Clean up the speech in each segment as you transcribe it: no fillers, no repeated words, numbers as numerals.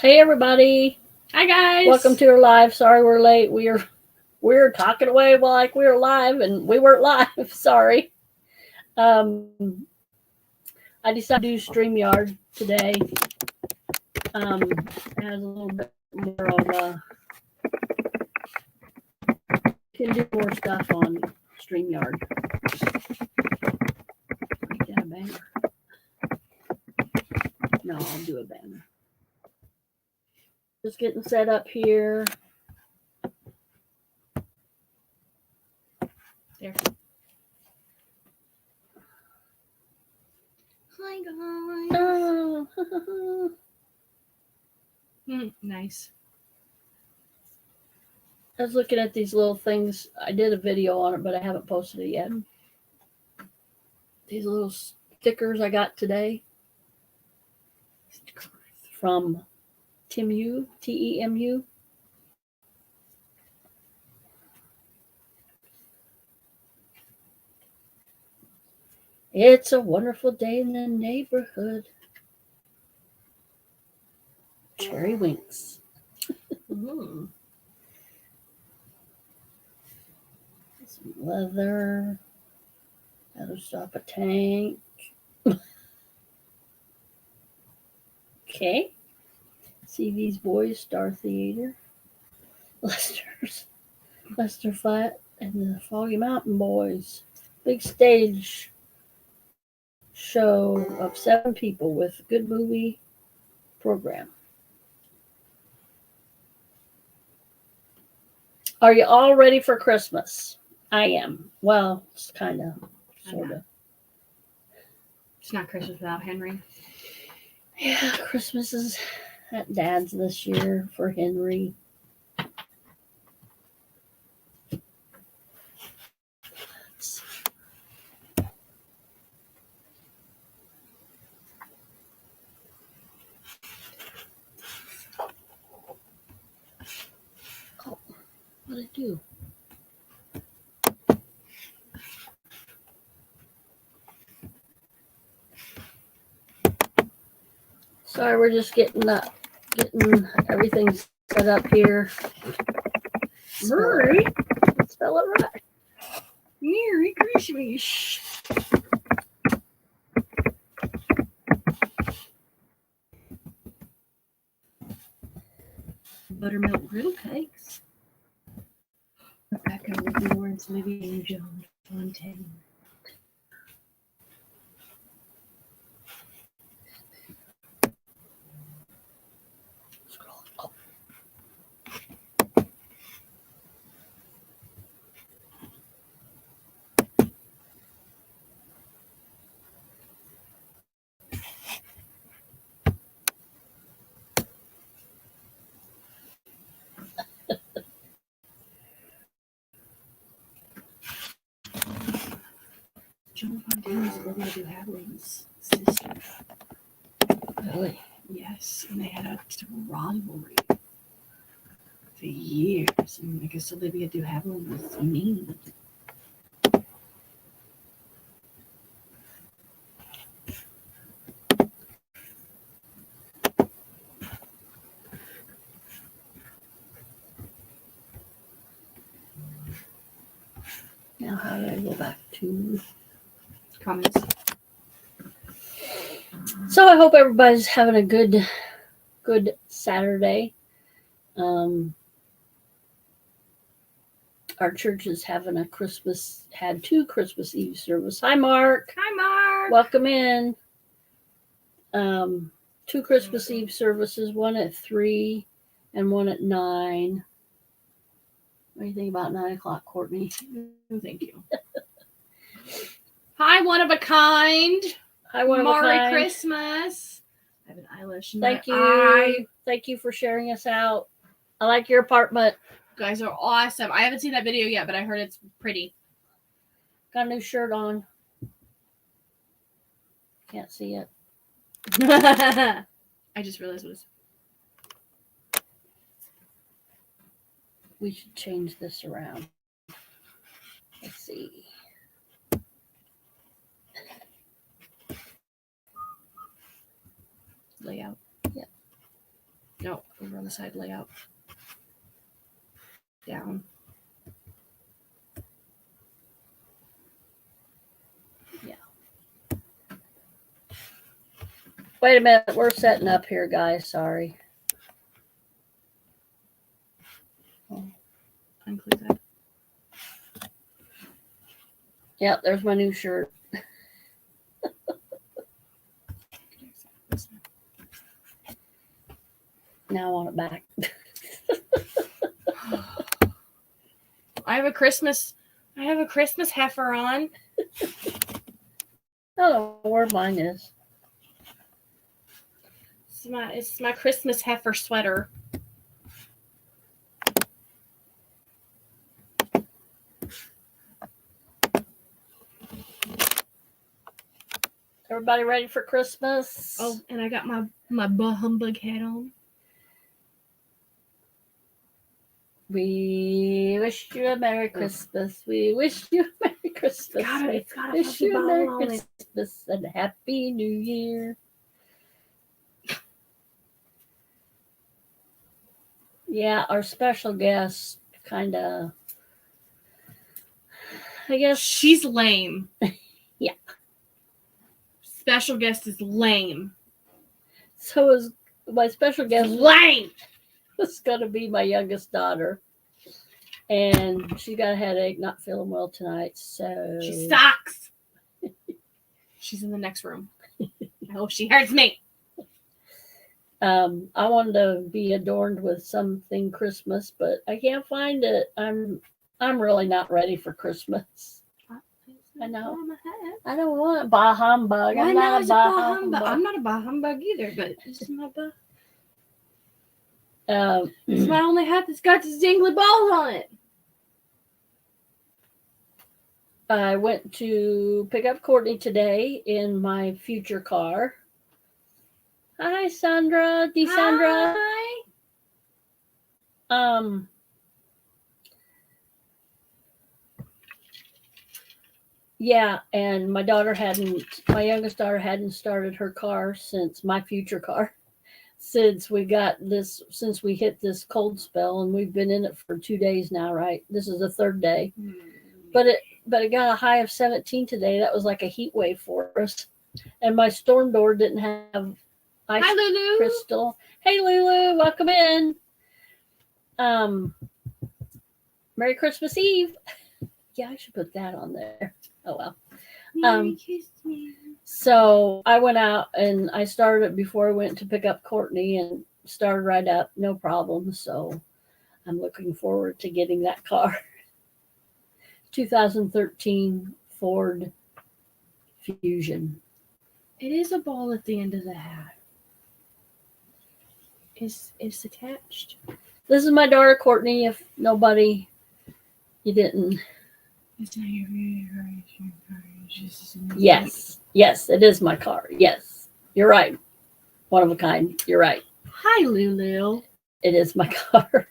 Hey everybody. Hi guys. Welcome to our live. Sorry we're late. We're talking away like we were live and we weren't live. Sorry. I decided to do StreamYard today. It has a little bit more of can do more stuff on StreamYard. Get a banner. No, I'll do a banner. Just getting set up here. There. Hi guys. Oh. Nice. I was looking at these little things. I did a video on it, but I haven't posted it yet. These little stickers I got today from Temu, Temu. It's a wonderful day in the neighborhood. Cherry Winks. Some leather. That'll stop a tank. Okay. See these boys, Star Theater, Lester Flat, and the Foggy Mountain Boys. Big stage show of 7 people with good movie program. Are you all ready for Christmas? I am. Well, it's kind of, sort of. It's not Christmas without Henry. Yeah, Christmas is at Dad's this year for Henry. Oh, what did I do? Sorry, we're just getting everything set up here. Merry. Spell it right. Merry Christmas. Buttermilk griddle cakes. Rebecca with Lawrence, Libby, and John Fontaine. Scroll up. John Fontaine is Olivia de Havilland's sister. Really? Yes, and they had a rivalry for years. And I guess Olivia de Havilland was mean. Now how do I go back to Comments. So I hope everybody's having a good Saturday. Our church is having had 2 Christmas Eve service. Hi, Mark. Hi, Mark. Welcome in. 2 Christmas Eve services, one at 3 and one at 9. What do you think about 9 o'clock, Courtney? Thank you. Hi, one of a kind. Hi, one of a kind. Merry Christmas. I have an eyelash in Thank my you. eye. Thank you for sharing us out. I like your apartment. You guys are awesome. I haven't seen that video yet, but I heard it's pretty. Got a new shirt on. Can't see it. I just realized what it's. We should change this around. Let's see. Layout. Yeah. No, over on the side layout. Down. Wait a minute. We're setting up here, guys. Sorry. Include that. Yep, there's my new shirt. Now I want it back. I have a Christmas heifer on. I don't know where mine is. It's my Christmas heifer sweater. Everybody ready for Christmas? Oh, and I got my bah humbug hat on. We wish you a Merry Christmas. We wish you a Merry Christmas. It's got a Wish fuzzy you a ball Merry on it. Christmas and a Happy New Year. Yeah, our special guest kind of, I guess. She's lame. Yeah. Special guest is lame. So is my special guest Lame. was going to be my youngest daughter. And she got a headache, not feeling well tonight. So She sucks. She's in the next room. I hope she hears me. I wanted to be adorned with something Christmas, but I can't find it. I'm really not ready for Christmas. I know. I don't want bah humbug. Why I'm not not a a bah bah humbug. humbug? I'm not a bah humbug either, but this is my bah. This is Um, my only hat that's got the jingly balls on it. I went to pick up Courtney today in my future car. Hi, Sandra. Desandra. Hi. Yeah, and my youngest daughter hadn't started her car since my future car, since we hit this cold spell, and we've been in it for 2 days now, right? This is the third day, but it got a high of 17 today. That was like a heat wave for us, and my storm door didn't have ice Hi, Lulu. crystal. Hey, Lulu, welcome in. Merry Christmas Eve. Yeah, I should put that on there. Oh well. Merry Christmas. So I went out and I started before I went to pick up Courtney and started right up, no problem. So I'm looking forward to getting that car. 2013 Ford Fusion. It is a ball at the end of the hat. It's attached. This is my daughter Courtney. If nobody, you didn't. Yes, it is my car. Yes, you're right. One of a kind. You're right. Hi, Lulu. It is my car.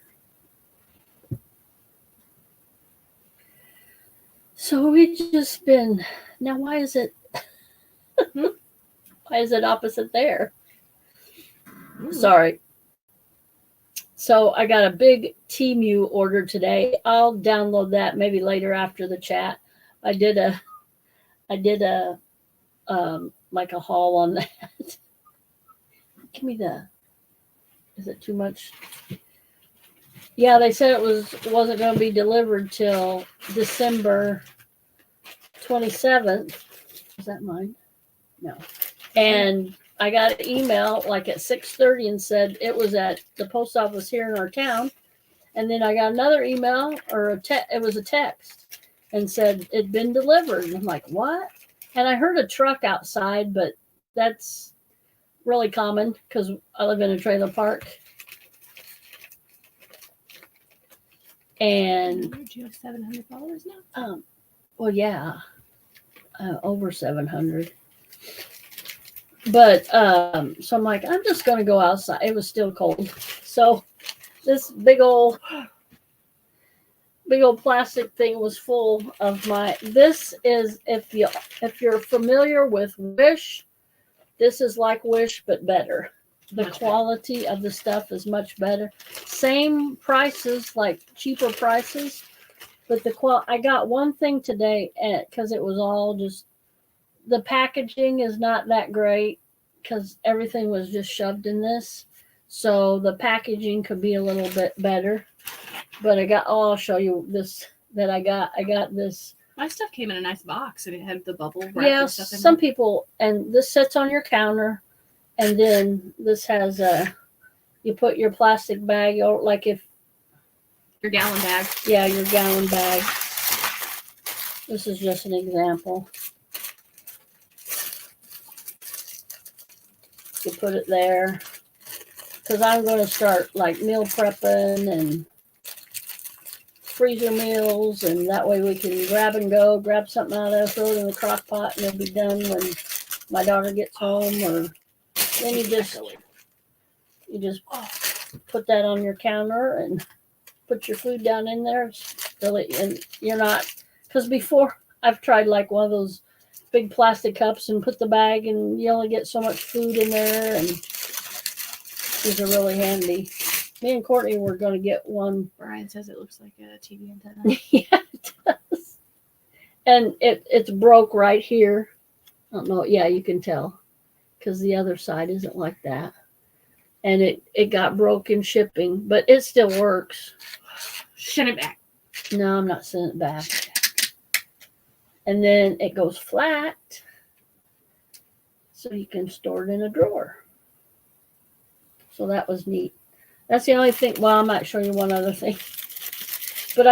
So we just been. Now, why is it? Why is it opposite there? Sorry. So I got a big Temu order today. I'll download that maybe later after the chat. I did a like a haul on that. Give me is it too much? Yeah, they said it wasn't going to be delivered till December 27th. Is that mine? No. And I got an email like at 6:30 and said it was at the post office here in our town. And then I got another email it was a text and said it'd been delivered. And I'm like, what? And I heard a truck outside, but that's really common because I live in a trailer park. And you have 700 followers now? well, yeah, over 700. But so I'm like, I'm just gonna go outside. It was still cold, so this big old plastic thing was full of my. This is if you're familiar with Wish, this is like Wish but better. The Much better. quality of the stuff is much better. Same prices, like cheaper prices, but I got one thing today, because it was all just the packaging is not that great because everything was just shoved in this. So the packaging could be a little bit better. But I'll show you this that I got. I got this. My stuff came in a nice box and it had the bubble wrap Yeah, and stuff in some it. people, and this sits on your counter, and then this has you put your plastic bag, or like if, Your gallon bag. yeah, your gallon bag. This is just an example. You put it there. Because I'm going to start like meal prepping and freezer meals, and that way we can grab and go, grab something out of there, throw it in the crock pot, and it'll be done when my daughter gets home. Or then you just put that on your counter and put your food down in there. And you're not, because before I've tried like one of those big plastic cups and put the bag, and you only get so much food in there, and these are really handy. Me and Courtney were going to get one. Brian says it looks like a TV antenna. Yeah, it does. And it's broke right here. I don't know. Yeah, you can tell because the other side isn't like that. And it got broke in shipping, but it still works. Send it back. No, I'm not sending it back. And then it goes flat, so you can store it in a drawer. So that was neat. That's the only thing. Well, I might show you one other thing. But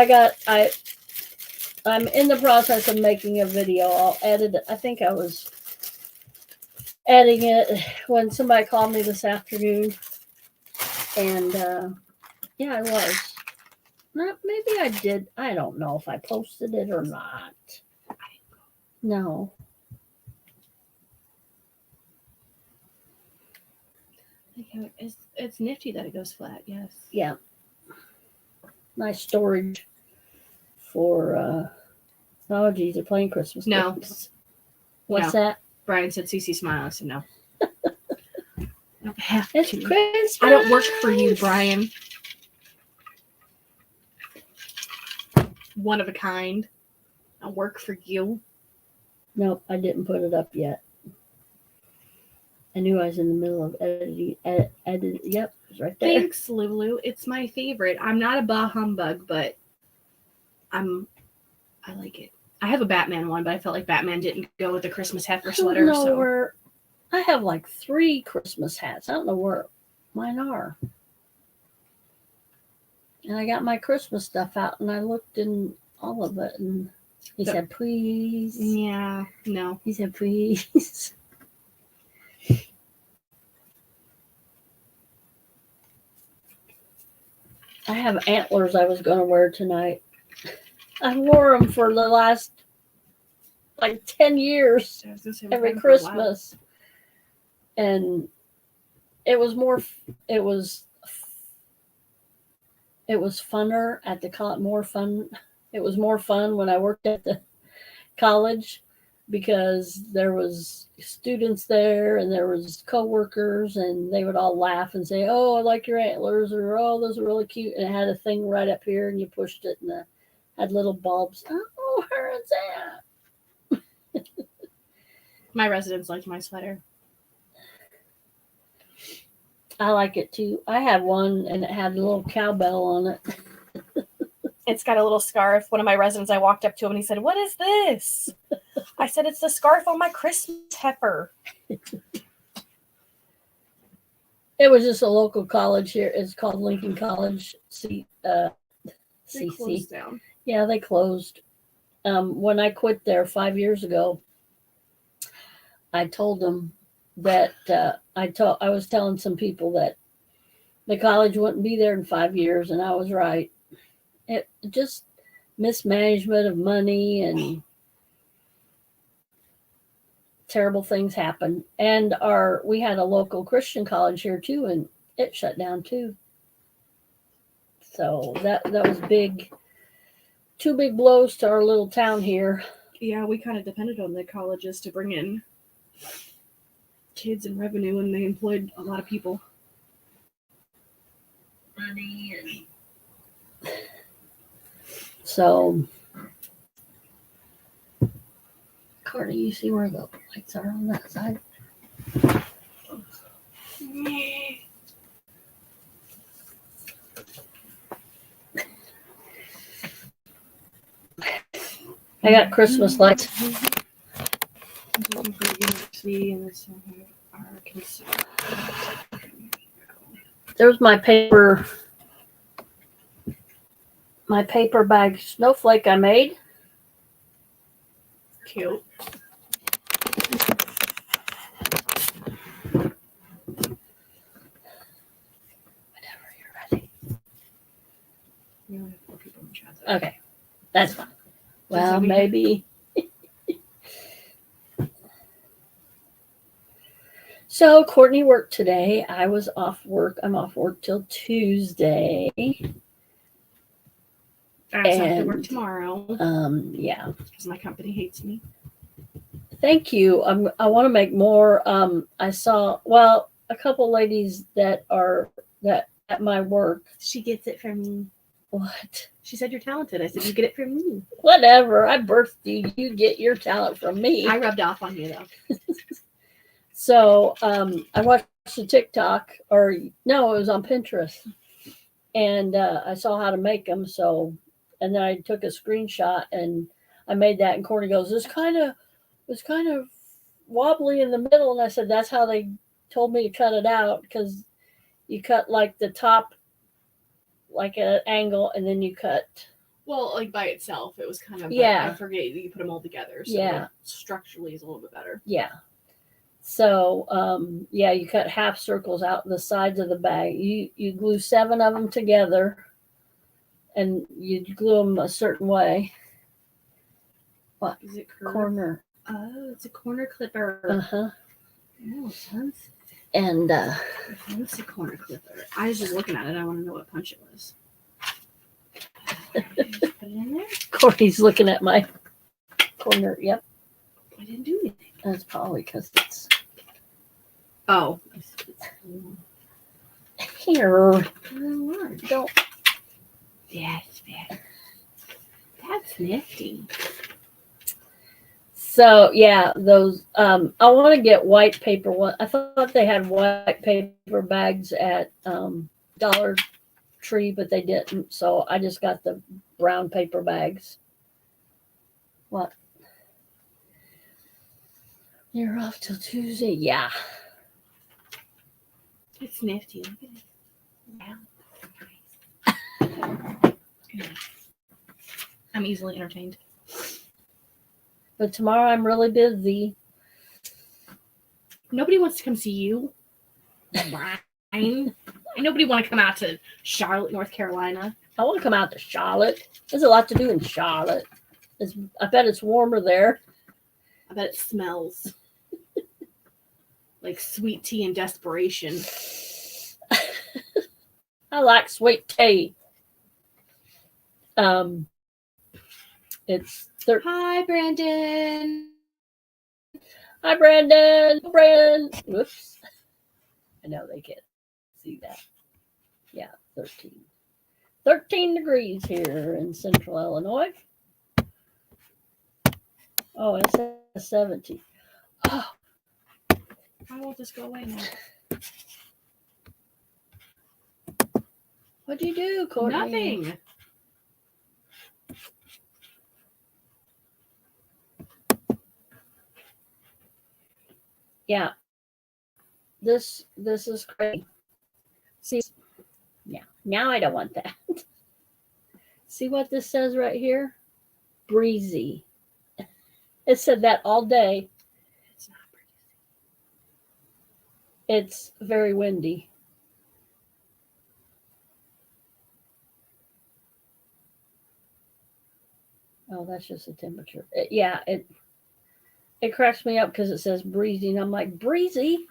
I'm in the process of making a video. I'll edit it. I think I was editing it when somebody called me this afternoon. And yeah, I was. Maybe I did. I don't know if I posted it or not. No. It's nifty that it goes flat, yes. Yeah. Nice storage for oh geez, they're playing Christmas No. games. What's that? Brian said CC smile. I said no. I don't have It's to. Christmas. I don't work for you, Brian. One of a kind. I work for you. Nope, I didn't put it up yet. I knew I was in the middle of editing. Yep, it's right there. Thanks, Lulu. It's my favorite. I'm not a bah humbug, but I like it. I have a Batman one, but I felt like Batman didn't go with the Christmas heifer sweater. I don't know So where. I have like 3 Christmas hats. I don't know where mine are. And I got my Christmas stuff out, and I looked in all of it, and he said, "Please." yeah, no. He said, "Please." I have antlers I was going to wear tonight. I wore them for the last like 10 years, I was gonna say, we've every had them for a while. Christmas. And it was funner at the more fun. It was more fun when I worked at the college because there was students there and there was coworkers, and they would all laugh and say, "Oh, I like your antlers," or "Oh, those are really cute." And it had a thing right up here, and you pushed it, and it had little bulbs. Oh, where is that? My residents liked my sweater. I like it too. I had one, and it had a little cowbell on it. It's got a little scarf. One of my residents, I walked up to him and he said, "What is this?" I said, "It's the scarf on my Christmas heifer." It was just a local college here. It's called Lincoln College. They CC. closed down. Yeah, they closed. When I quit there 5 years ago, I told them that I was telling some people that the college wouldn't be there in 5 years, and I was right. It just mismanagement of money and terrible things happen. And we had a local Christian college here too, and it shut down too. So that was big. 2 big blows to our little town here. Yeah, we kind of depended on the colleges to bring in kids and revenue, and they employed a lot of people. money, and so. Carter, you see where the lights are on that side? I got Christmas lights. There's my paper bag snowflake I made. Cute. Whenever you're ready. We only have 4 people in the chat. Okay, that's fine. Does Well, that mean- maybe. So Courtney worked today. I was off work. I'm off work till Tuesday. I also have to work And- tomorrow Yeah. because my company hates me. Thank you. I want to make more. I saw a couple ladies that at my work. She gets it from me. What? She said you're talented. I said you get it from me. Whatever. I birthed you. You get your talent from me. I rubbed off on you though. So I watched a TikTok, or no, it was on Pinterest, and I saw how to make them. So, and then I took a screenshot and I made that. And Courtney goes, "This kind of wobbly in the middle," and I said, "That's how they told me to cut it out, because you cut like the top, like at an angle, and then you cut." Well, like by itself, it was kind of. Yeah. I forget that you put them all together. So Yeah. like, structurally is a little bit better. Yeah. So, you cut half circles out the sides of the bag. You glue 7 of them together, and you glue them a certain way. Is it curved? Corner. Oh, it's a corner clipper. Uh-huh. Oh, fancy. And Fancy corner clipper. I was just looking at it. I want to know what punch it was. Put it in there. Courtney's looking at my corner. Yep. I didn't do anything. That's probably because it's Oh. here. Oh, Lord. Don't. That's bad. That's nifty. So yeah, those. I want to get white paper one. I thought they had white paper bags at Dollar Tree, but they didn't. So I just got the brown paper bags. What? You're off till Tuesday. Yeah. It's nifty. Look at it. Yeah. I'm easily entertained. But tomorrow I'm really busy. Nobody wants to come see you. Brian. Nobody want to come out to Charlotte, North Carolina. I want to come out to Charlotte. There's a lot to do in Charlotte. I bet it's warmer there. I bet it smells like sweet tea and desperation. I like sweet tea. It's Hi, Brandon. Hi, Brandon. Brandon. Whoops. I know they can't see that. Yeah, 13. 13 degrees here in central Illinois. Oh, it says 17. Oh, Why won't this go away now? what'd you do, Courtney? Nothing. Yeah. This is great. See, yeah. Now I don't want that. See what this says right here? Breezy. It said that all day. It's not pretty. It's very windy. Oh, that's just the temperature. It cracks me up because it says breezy, and I'm like, breezy?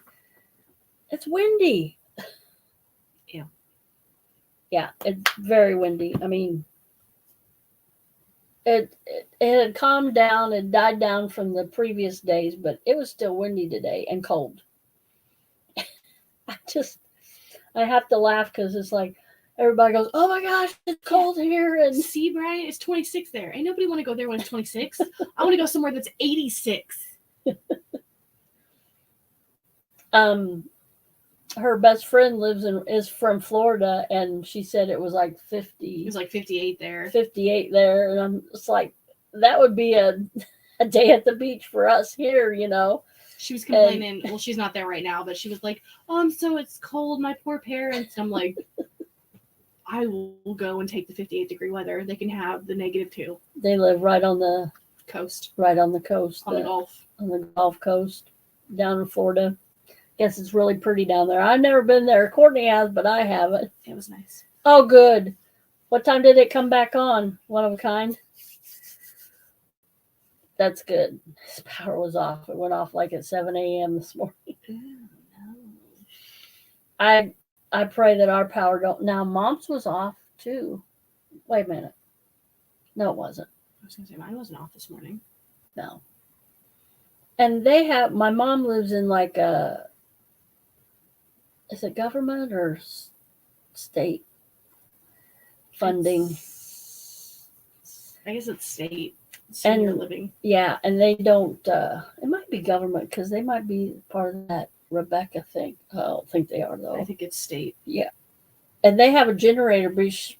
It's windy. Yeah. Yeah, it's very windy. I mean, it had calmed down and died down from the previous days, but it was still windy today and cold. I have to laugh because it's like everybody goes, "Oh my gosh, it's cold here," and See, Brian, it's 26 there. Ain't nobody want to go there when it's 26. I want to go somewhere that's 86. her best friend is from Florida, and she said it was like It 50, was like 58 there. 58 there, and I'm just like, that would be a day at the beach for us here, you know. She was complaining. Well, she's not there right now, but she was like, so it's cold, my poor parents. I'm like, I will go and take the 58-degree weather. They can have the -2 They live right on the coast, coast, on the Gulf. on the Gulf Coast down in Florida. Guess it's really pretty down there. I've never been there. Courtney has, but I haven't. It was nice. Oh, good. What time did it come back on? One of a kind? That's good. His power was off. It went off like at 7 a.m. this morning. Ooh, no. I pray that our power don't. Now, Mom's was off too. Wait a minute. No, it wasn't. I was going to say, mine wasn't off this morning. No. And my mom lives in like is it government or state funding? I guess it's state senior And- living. Yeah, and they don't, it might be government because they might be part of that Rebecca thing. I don't think they are I though. think it's state. And they have a generator,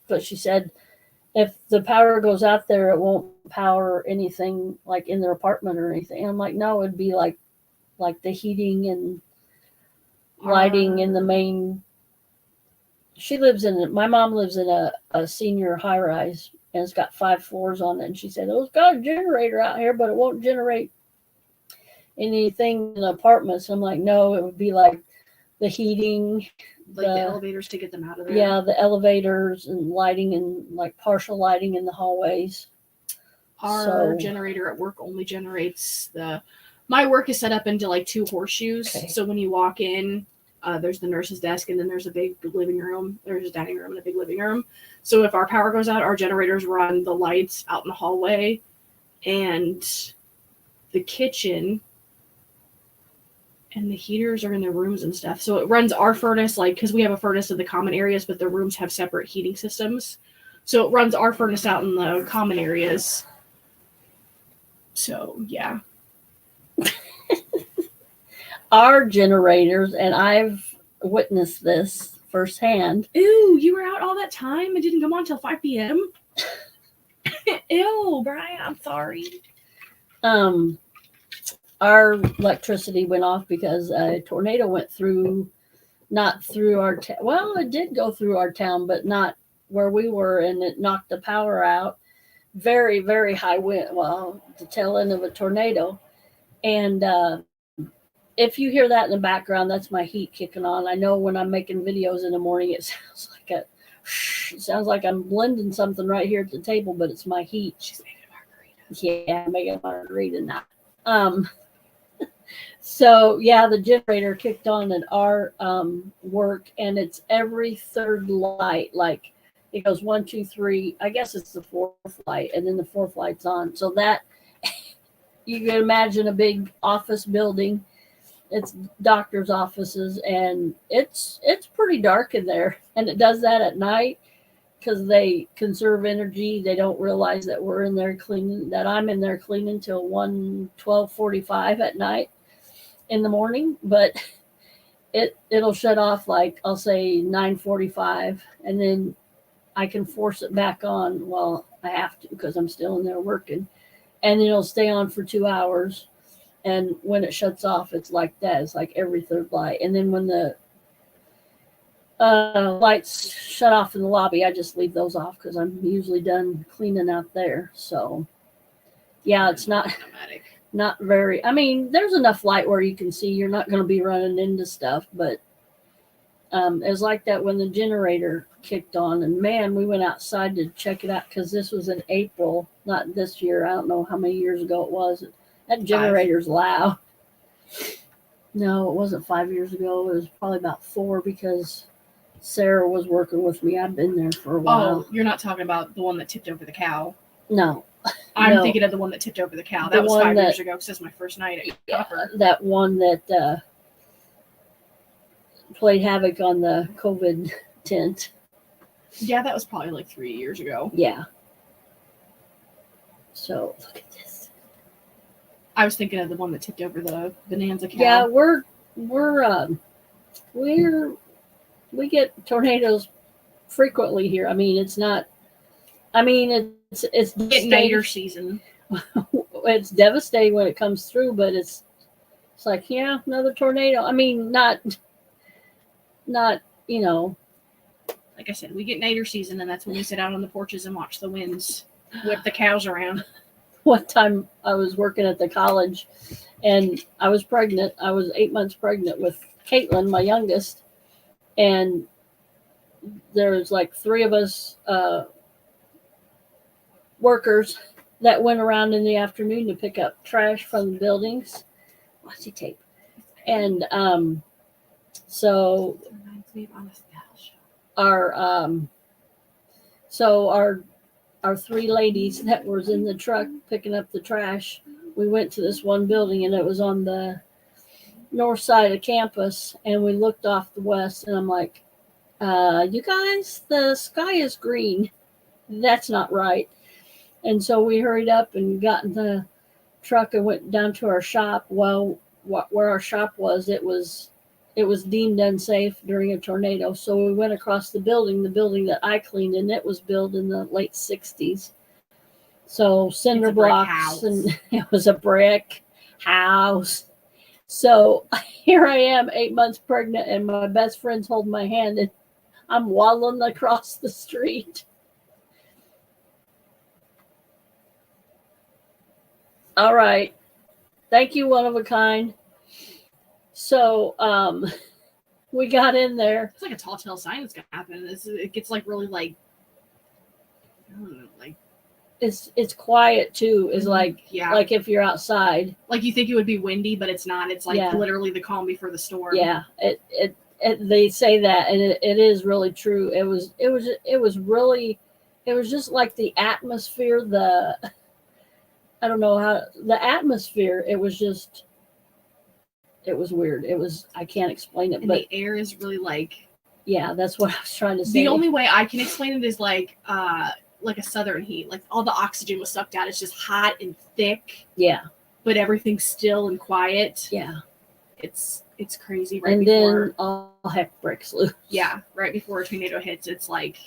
but she said if the power goes out there, it won't power anything like in their apartment or anything. And I'm like, no, it'd be like the heating and lighting in the main. My mom lives in a senior high rise, and it's got 5 floors on it. And she said, oh, it's got a generator out here, but it won't generate anything in the apartments. I'm like, no, it would be like the heating, Like the elevators to get them out of there. yeah, the elevators and lighting and like partial lighting in the hallways. Our So- generator at work only generates my work is set up into like 2 horseshoes. Okay. So when you walk in, there's the nurse's desk, and then there's a big living room. There's a dining room and a big living room. So if our power goes out, our generators run the lights out in the hallway and the kitchen, and the heaters are in the rooms and stuff. So it runs our furnace, like, because we have a furnace in the common areas, but the rooms have separate heating systems. So it runs our furnace out in the common areas. So yeah. Our generators, and I've witnessed this firsthand. Ew, you were out all that time and didn't come on till 5 p.m.? Ew, Brian, I'm sorry. Our electricity went off because a tornado went through, not through our town. Well, it did go through our town, but not where we were, and it knocked the power out. Very, very high wind. Well, the tail end of a tornado. And if you hear that in the background, that's my heat kicking on. I know when I'm making videos in the morning, it sounds like I'm blending something right here at the table, but it's my heat. She's making a margarita. Yeah, I'm making a margarita now. So yeah, the generator kicked on at our work, and it's every third light. Like it goes 1, 2, 3. I guess it's the 4th light, and then the 4th light's on. So that you can imagine a big office building. It's doctors' offices, and it's pretty dark in there. And it does that at night because they conserve energy. They don't realize that we're in there cleaning, that I'm in there cleaning till 12:45 at night in the morning. But it'll shut off like I'll say 9:45, and then I can force it back on. Well, I have to because I'm still in there working, and it'll stay on for 2 hours. And when it shuts off, it's like that. It's like every third light. And then when the lights shut off in the lobby, I just leave those off because I'm usually done cleaning out there. So, yeah, it's not very. I mean, there's enough light where you can see. You're not going to be running into stuff, but it was like that when the generator kicked on. And man, we went outside to check it out because this was in April, not this year. I don't know how many years ago it was. That generator's loud. No, it wasn't 5 years ago. It was probably about 4 because Sarah was working with me. I've been there for a while. Oh, you're not talking about the one that tipped over the cow. No, I'm No. thinking of the one that tipped over the cow. The That was one 5 that- years ago because it's my first night at Copper. that one that played havoc on the COVID tent. Yeah, that was probably like 3 years ago. Yeah. So look at this. I was thinking of the one that tipped over the Bonanza cow. Yeah, we get tornadoes frequently here. I mean, it's not. I mean, it's Get devastating. niter season. It's devastating when it comes through, but it's like, yeah, another tornado. I mean, not you know. Like I said, we get niter season, and that's when we sit out on the porches and watch the winds whip the cows around. One time I was working at the college, and I was pregnant. I was 8 months pregnant with Caitlin, my youngest, and there's like 3 of us workers that went around in the afternoon to pick up trash from the buildings. Washi tape. And so Reminds me of Honest Gal. our 3 ladies that was in the truck picking up the trash, we went to this one building, and it was on the north side of campus, and we looked off the west, and I'm like, you guys, the sky is green. That's not right. And so we hurried up and got in the truck and went down to our shop. Well, where our shop was, it was deemed unsafe during a tornado. So we went across the building that I cleaned, and it was built in the late 60s. So cinder blocks, and it was a brick house. So here I am, 8 months pregnant, and my best friend's holding my hand, and I'm waddling across the street. All right. Thank you, one of a kind. So we got in there. It's like a tall tale sign that's gonna happen. It gets like really like, I don't know, like It's quiet too. Is like yeah, like if you're outside. like you think it would be windy, but it's not. It's like Yeah. literally the calm before the storm. Yeah. It they say that, and it is really true. It was just like the atmosphere. I don't know how the atmosphere. It was weird. I can't explain it, And but the air is really like. yeah, that's what I was trying to say. The only way I can explain it is like a southern heat. Like all the oxygen was sucked out. It's just hot and thick, Yeah. but everything's still and quiet. Yeah. It's crazy. Right And before, then all heck breaks loose. yeah, right before a tornado hits, it's like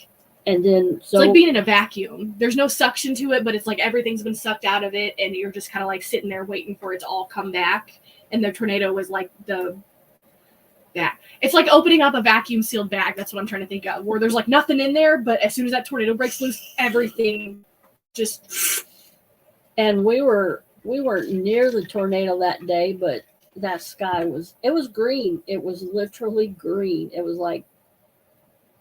And then it's like being in a vacuum. There's no suction to it, but it's like everything's been sucked out of it, and you're just kind of like sitting there waiting for it to all come back. And the tornado was like it's like opening up a vacuum sealed bag. That's what I'm trying to think of, where there's like nothing in there, but as soon as that tornado breaks loose, everything just. And we weren't near the tornado that day, but that sky was green. It was literally green. It was like,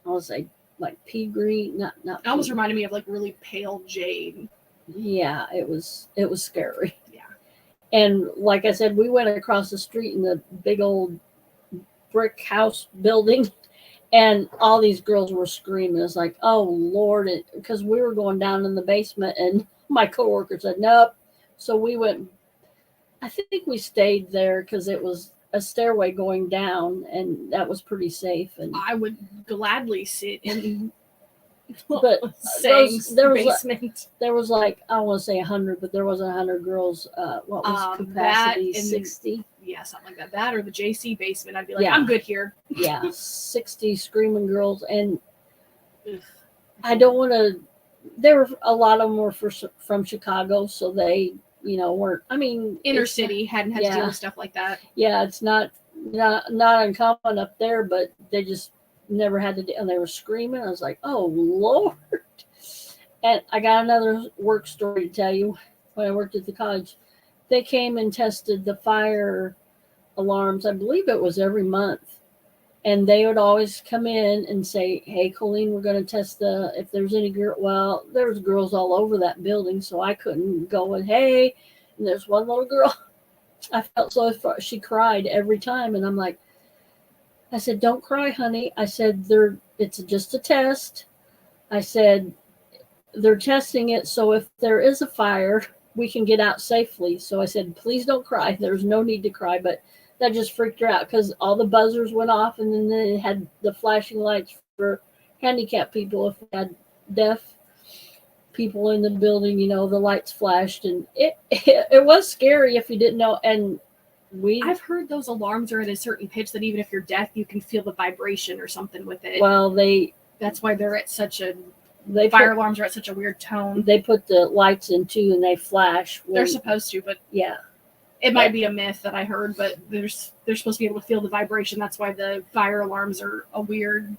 I would say like pea green, not It almost pea. reminded me of like really pale jade. Yeah, it was scary. Yeah. And like I said, we went across the street in the big old brick house building, and all these girls were screaming. It's like, oh Lord, because we were going down in the basement, and my coworker said nope. So we went. I think we stayed there because it was a stairway going down, and that was pretty safe. And I would gladly sit in but Sang's there was basement. there was like, I want to say 100, but there wasn't 100 girls. What was capacity? that and- 60. Yeah, something like that. That or the JC basement. I'd be like, Yeah. I'm good here. Yeah, 60 screaming girls, and Ugh. I don't want to. There were a lot of them were from Chicago, so they weren't. I mean, Inner it's- city hadn't had to yeah. deal with stuff like that. Yeah, it's not uncommon up there, but they just never had to. And they were screaming. I was like, oh Lord. And I got another work story to tell you. When I worked at the college, they came and tested the fire alarms. I believe it was every month. And they would always come in and say, hey, Colleen, we're going to test if there's any girl. Well, there was girls all over that building, so I couldn't go and, hey. And there's one little girl. I felt so she cried every time. And I'm like, I said, don't cry, honey. I said, it's just a test. I said, they're testing it, so if there is a fire, we can get out safely. So I said, please don't cry. There's no need to cry. But that just freaked her out because all the buzzers went off, and then they had the flashing lights for handicapped people. If we had deaf people in the building, you know, the lights flashed, and it was scary if you didn't know. And I've heard those alarms are at a certain pitch that even if you're deaf, you can feel the vibration or something with it. well, That's why they're at such a they fire put, alarms are at such a weird tone. they put the lights in too, and they flash. They're supposed to, but yeah. it might be a myth that I heard. But they're supposed to be able to feel the vibration. That's why the fire alarms are a weird.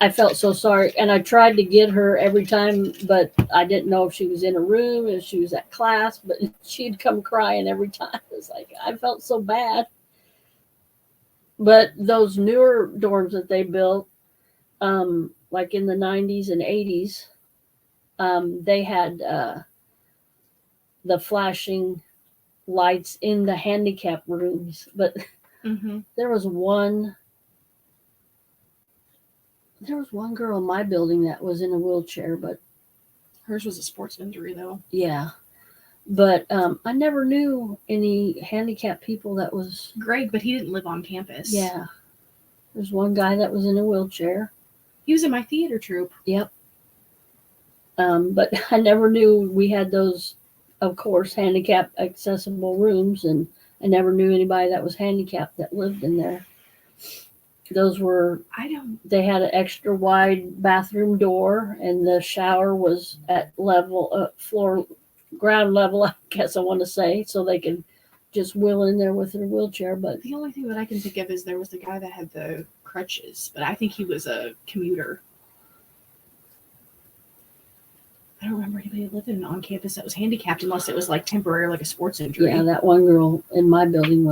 I felt so sorry, and I tried to get her every time, but I didn't know if she was in a room, if she was at class, but she'd come crying every time. It's like, I felt so bad. But those newer dorms that they built, like in the 90s and 80s, they had the flashing lights in the handicap rooms. But there was one girl in my building that was in a wheelchair, but Hers was a sports injury, though. yeah. But I never knew any handicapped people that was. Greg, but he didn't live on campus. Yeah. There's one guy that was in a wheelchair. He was in my theater troupe. Yep. But I never knew we had those, of course, handicapped accessible rooms, and I never knew anybody that was handicapped that lived in there. Those were, they had an extra wide bathroom door, and the shower was at level, ground level, I guess I want to say, so they could just wheel in there with their wheelchair. But the only thing that I can think of is there was the guy that had the crutches, but I think he was a commuter. I don't remember anybody living on campus that was handicapped unless it was like temporary, like a sports injury. yeah, that one girl in my building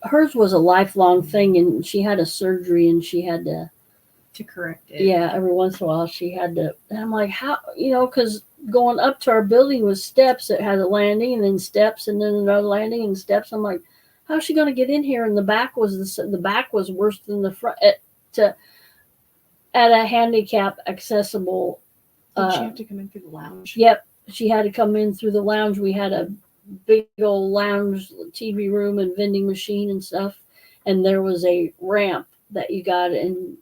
hers was a lifelong thing, and she had a surgery, and she had to correct it. Yeah, every once in a while she had to. And I'm like, how, because going up to our building was steps. It had a landing and then steps and then another landing and steps. I'm like, how's she going to get in here? And the back was worse than the front. At a handicap accessible. Did she have to come in through the lounge? Yep, she had to come in through the lounge. We had a big old lounge, TV room, and vending machine and stuff. And there was a ramp that you got in.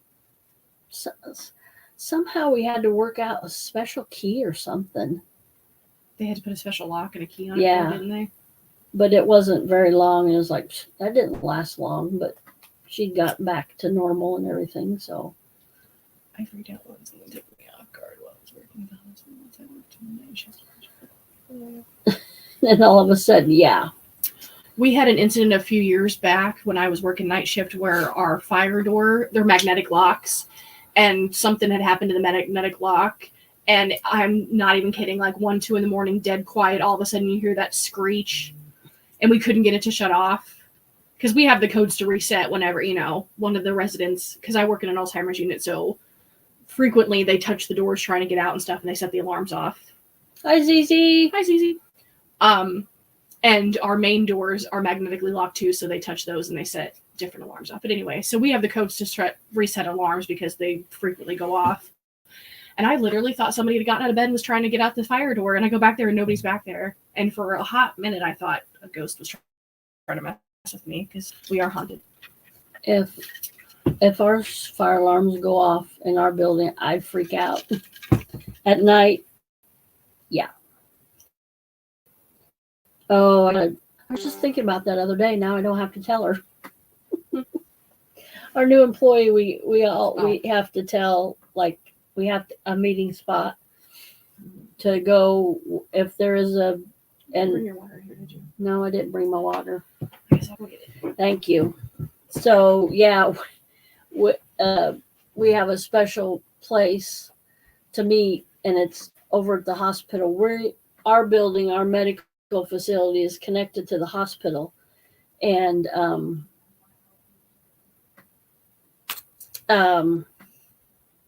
Somehow we had to work out a special key or something. They had to put a special lock and a key on Yeah. it, didn't they? But it wasn't very long. It was like, that didn't last long, but she got back to normal and everything. So I freaked out once and took me off guard while I was working with the and all of a sudden, yeah. We had an incident a few years back when I was working night shift where our fire door, they're magnetic locks, and something had happened to the magnetic lock. And I'm not even kidding, like 1, 2 in the morning, dead quiet. All of a sudden you hear that screech, and we couldn't get it to shut off because we have the codes to reset whenever, one of the residents, because I work in an Alzheimer's unit. So frequently they touch the doors trying to get out and stuff, and they set the alarms off. Hi, ZZ. Hi, ZZ. And our main doors are magnetically locked too, so they touch those and they set different alarms off. But anyway, so we have the codes to reset alarms because they frequently go off. And I literally thought somebody had gotten out of bed and was trying to get out the fire door, and I go back there and nobody's back there. And for a hot minute, I thought a ghost was trying to mess with me because we are haunted. If our fire alarms go off in our building, I freak out at night. Yeah. Oh, I was just thinking about that other day. Now I don't have to tell her. Our new employee, we have to tell, like, we have a meeting spot to go if there is a. And bring your water here, did you? No, I didn't bring my water. I guess I'll go get it. Thank you. So yeah, we have a special place to meet, and it's over at the hospital. Our building, our medical facility is connected to the hospital, and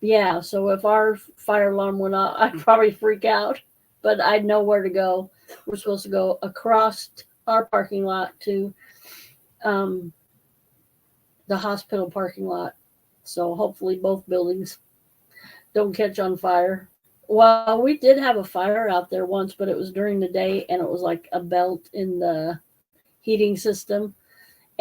yeah, so if our fire alarm went off, I'd probably freak out, but I'd know where to go. We're supposed to go across our parking lot to the hospital parking lot, so hopefully both buildings don't catch on fire. Well, we did have a fire out there once, but it was during the day, and it was like a belt in the heating system.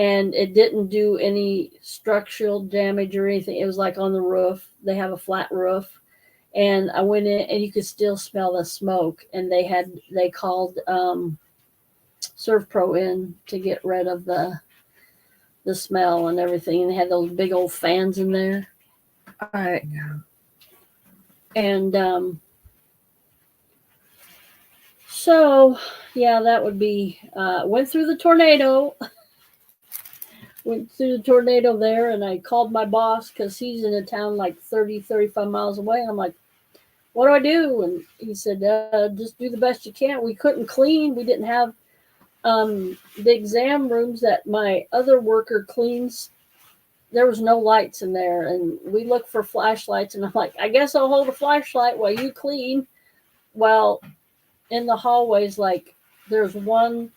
and it didn't do any structural damage or anything. It was like on the roof. They have a flat roof, and I went in, and you could still smell the smoke. And they called ServPro in to get rid of the smell and everything. And they had those big old fans in there. All right. And so yeah, that would be went through the tornado. Went through the tornado there, and I called my boss because he's in a town like 35 miles away. And I'm like, what do I do? And he said, just do the best you can. We couldn't clean. We didn't have the exam rooms that my other worker cleans. There was no lights in there, and we looked for flashlights, and I'm like, I guess I'll hold a flashlight while you clean. Well, in the hallways, like there's one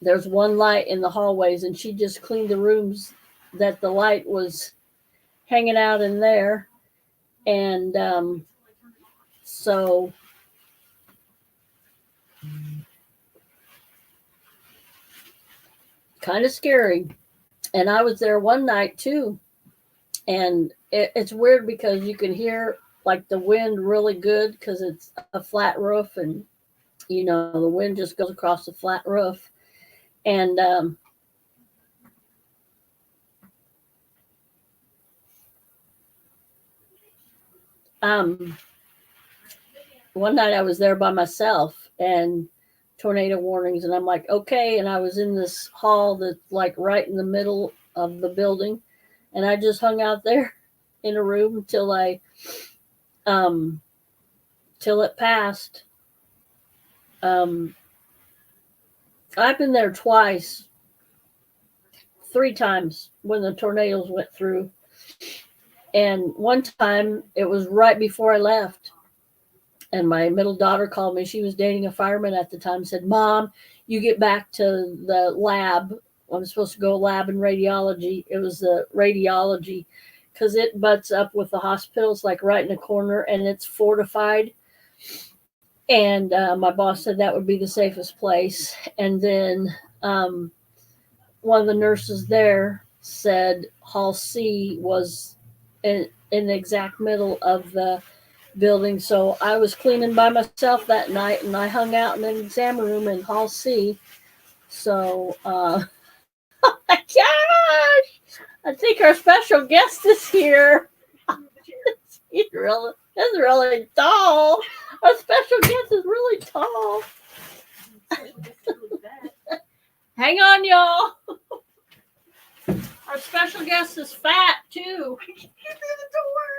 light in the hallways, and she just cleaned the rooms that the light was hanging out in there. And so kind of scary. And I was there one night too, and it's weird because you can hear like the wind really good because it's a flat roof, and the wind just goes across the flat roof. And one night I was there by myself, and tornado warnings, and I'm like, okay. And I was in this hall that's like right in the middle of the building, and I just hung out there in a room till it passed. I've been there twice, 3 times when the tornadoes went through. And one time it was right before I left. And my middle daughter called me. She was dating a fireman at the time, said, Mom, you get back to the lab. I'm supposed to go lab in radiology. It was the radiology because it butts up with the hospitals, like right in the corner, and it's fortified. And my boss said that would be the safest place. And then one of the nurses there said Hall C was in the exact middle of the building. So I was cleaning by myself that night, and I hung out in an exam room in Hall C. So, oh my gosh, I think our special guest is here. He's really tall. Our special guest is really tall. Hang on, y'all. Our special guest is fat too. I can't get through the door.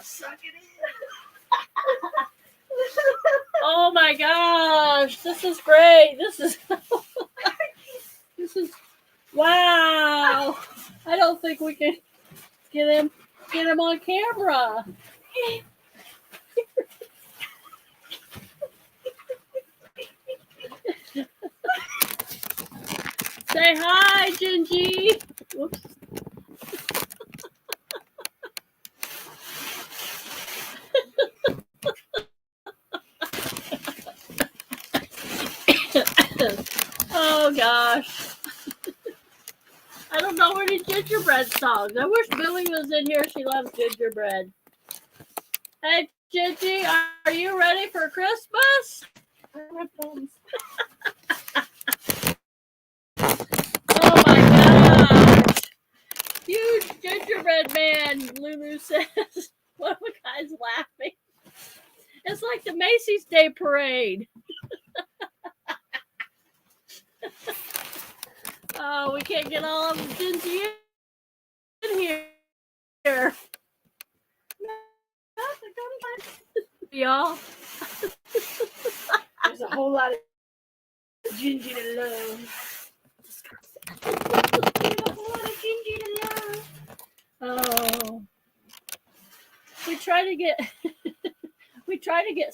Suck it in. Oh my gosh, this is great. This is wow. I don't think we can get him on camera. Say hi, Gingy. Whoops. Oh gosh. I don't know any gingerbread songs. I wish Billy was in here. She loves gingerbread. Hey, Gingy, are you ready for Christmas? Oh my gosh. Huge gingerbread man, Lulu says. One of the guys laughing. It's like the Macy's Day Parade. Oh, we can't get all of Gingy in here. Y'all. There's a whole lot of ginger to love. There's a whole lot of ginger to love. Oh. We try to get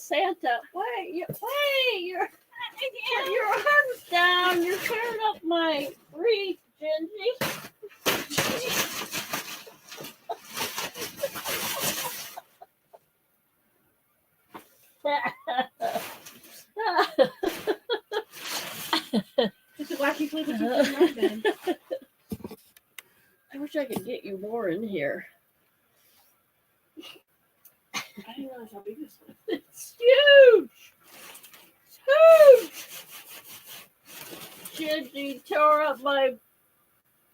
Santa. Wait, your arms down. You're tearing up my wreath, Gingy. It's a wacky flip that you put in my bed. I wish I could get you more in here. I didn't realize how big this was. It's huge. It's huge. Gingy tore up my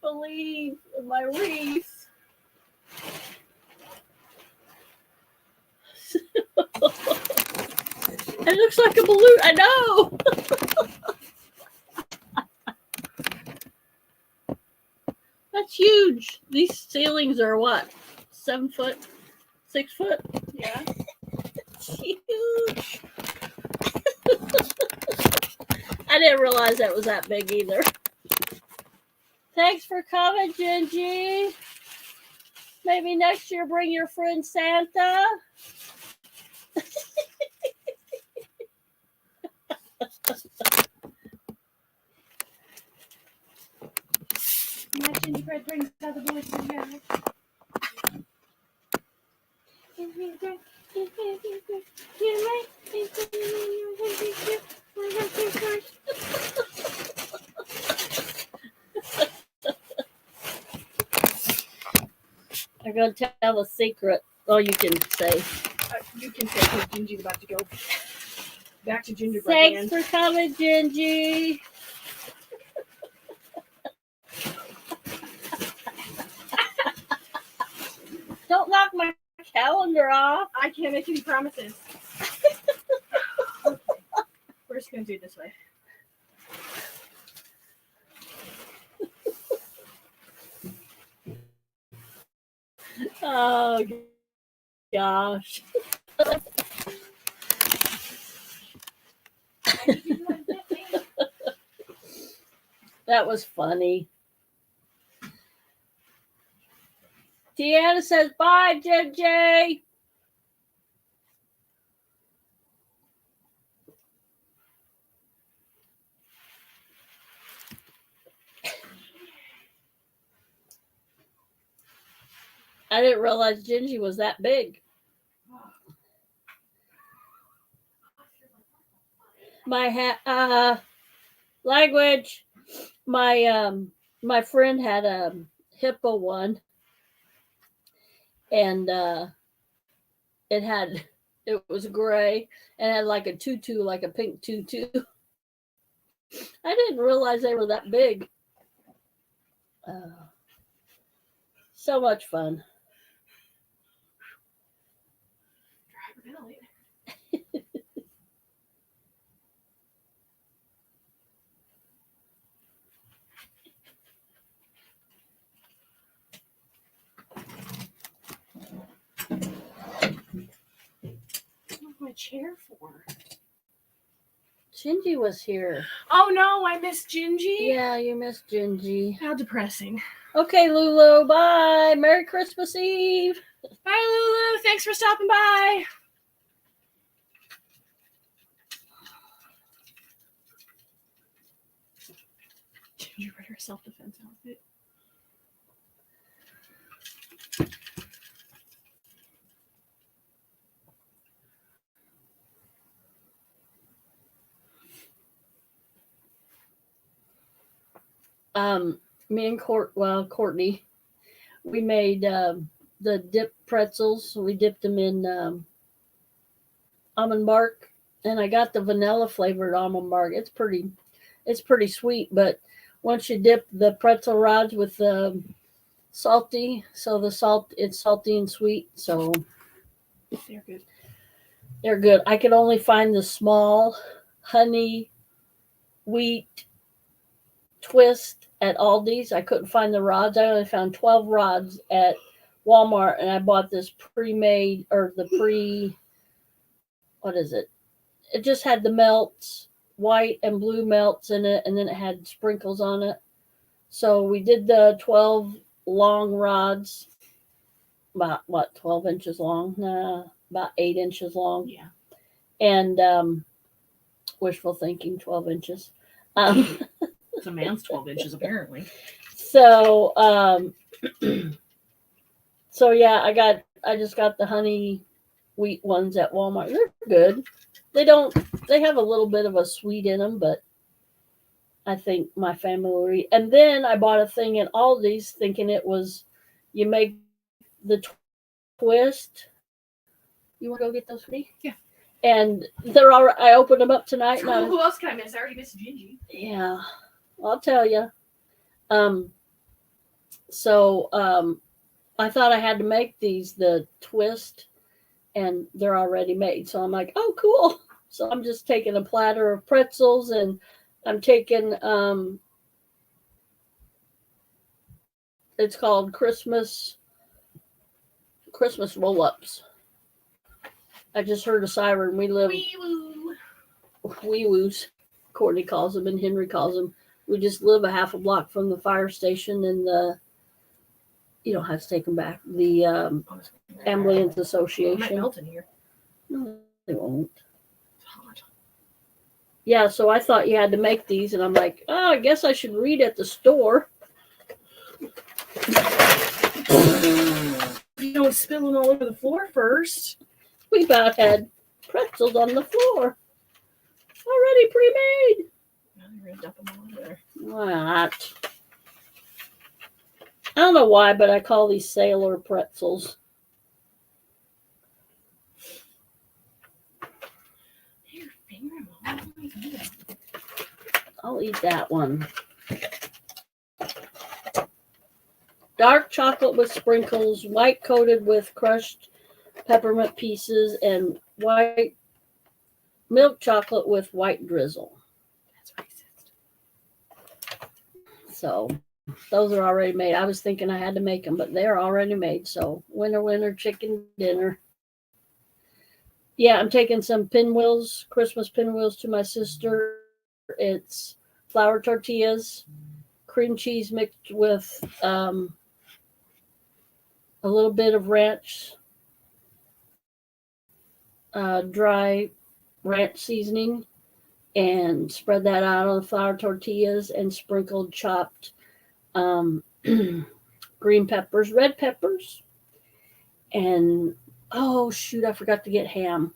sleeve and my wreath. It looks like a balloon. I know. That's huge. These ceilings are what? 7 foot? 6 foot? Yeah. It's huge. I didn't realize that was that big either. Thanks for coming, Gingy. Maybe next year bring your friend Santa. My gingerbread brings out the boys together. I'm going to tell a secret. Oh, you can say. You can say because Gingy's about to go back to gingerbread Thanks land. for coming, Gingy. Don't knock my calendar off. I can't make any promises. We're just gonna do it this way. Oh, gosh. That was funny. Deanna says, bye, JJ. I didn't realize Gingy was that big. My language. My friend had a hippo one, and it was gray and had like a tutu, like a pink tutu. I didn't realize they were that big. So much fun. What's my chair for? Gingy was here. Oh no, I missed Gingy. Yeah, you missed Gingy. How depressing. Okay, Lulu, bye. Merry Christmas Eve. Bye, Lulu. Thanks for stopping by. Gingerbread her self-defense outfit. Me and Courtney, we made the dip pretzels. We dipped them in almond bark, and I got the vanilla flavored almond bark. It's pretty sweet, but once you dip the pretzel rods with the salty, so it's salty and sweet, so They're good. they're good. I could only find the small honey wheat twist at Aldi's. I couldn't find the rods. I only found 12 rods at Walmart, and I bought this pre-made, or what is it? It just had the melts, white and blue melts in it, and then it had sprinkles on it. So we did the 12 long rods, about 12 inches long? Nah, about 8 inches long. Yeah. And wishful thinking, 12 inches. It's a man's 12 inches, apparently. So, so yeah, I just got the honey wheat ones at Walmart. They're good. They have a little bit of a sweet in them, but I think my family will eat. And then I bought a thing in Aldi's thinking it was, you make the twist. You want to go get those, sweetie? Yeah. And they're all. I opened them up tonight. And I was, Who else can I miss? I already missed Gingy. yeah, I'll tell you. So I thought I had to make these the twist, and they're already made. So I'm like, oh, cool. So I'm just taking a platter of pretzels, and I'm taking it's called Christmas roll-ups. I just heard a siren. We live Wee-woo. wee woos, Courtney calls them and Henry calls them. We just live a half a block from the fire station, and you don't have to take them back. The Ambulance It might Association. melt in here. No, they won't. It's hot. Yeah, so I thought you had to make these, and I'm like, oh, I guess I should read at the store. You don't spill them all over the floor first. We about had pretzels on the floor. Already pre-made. Now you're gonna dump them all over there. What? I don't know why, but I call these sailor pretzels. Your finger, Mom. Oh my God. I'll eat that one. Dark chocolate with sprinkles, white coated with crushed peppermint pieces, and white milk chocolate with white drizzle. That's racist. So those are already made. I was thinking I had to make them, but they're already made. So winner, chicken dinner. Yeah, I'm taking some pinwheels, Christmas pinwheels to my sister. It's flour tortillas, cream cheese mixed with a little bit of ranch, dry ranch seasoning, and spread that out on the flour tortillas and sprinkled chopped green peppers, red peppers, and oh shoot, I forgot to get ham.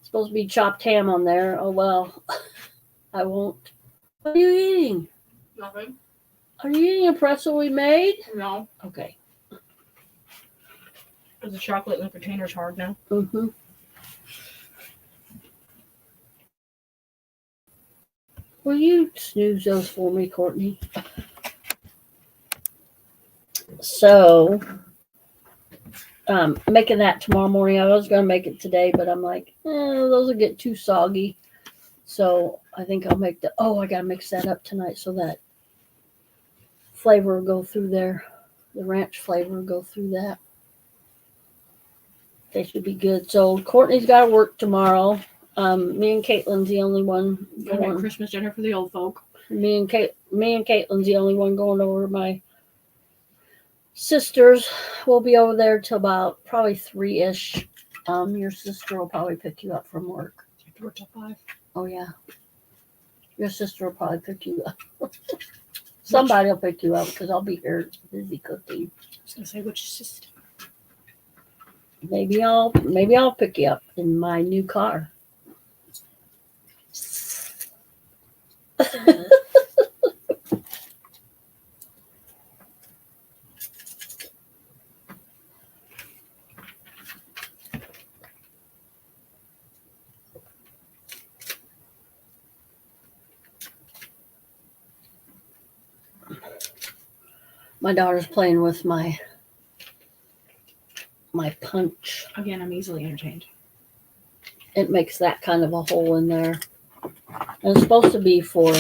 Supposed to be chopped ham on there. Oh well, I won't. What are you eating? Nothing. Are you eating a pretzel we made? No. Okay. The chocolate in the container's hard now. Mm-hmm. Will you snooze those for me, Courtney? So, making that tomorrow morning. I was going to make it today, but I'm like, those will get too soggy. So I think I'll make I got to mix that up tonight so that flavor will go through there. The ranch flavor will go through that. They should be good. So Courtney's got to work tomorrow. Me and Caitlin's the only one Gonna make going. Christmas dinner for the old folk. Me and Caitlin's the only one going over to my sister's. We'll be over there till about probably 3-ish. Your sister will probably pick you up from work. You have to work till 5. Oh yeah. Your sister will probably pick you up. Somebody will pick you up because I'll be here busy cooking. I was gonna say which sister. Maybe I'll pick you up in my new car. My daughter's playing with my punch. Again, I'm easily entertained. It makes that kind of a hole in there. And it's supposed to be for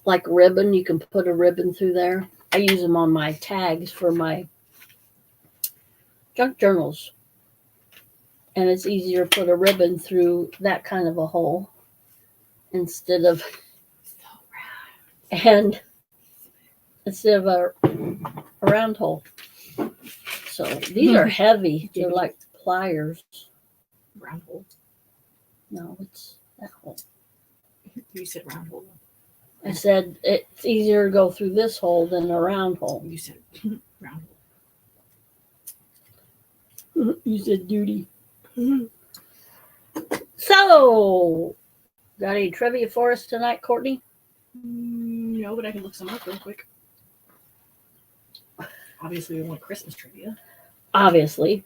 like ribbon. You can put a ribbon through there. I use them on my tags for my junk journals. And it's easier to put a ribbon through that kind of a hole instead of a round hole. So these are heavy. They're like pliers. Round hole. No, it's that hole. You said round hole. I said it's easier to go through this hole than a round hole. You said round hole. You said duty. So, got any trivia for us tonight, Courtney? No, but I can look some up real quick. Obviously, we want Christmas trivia. Obviously.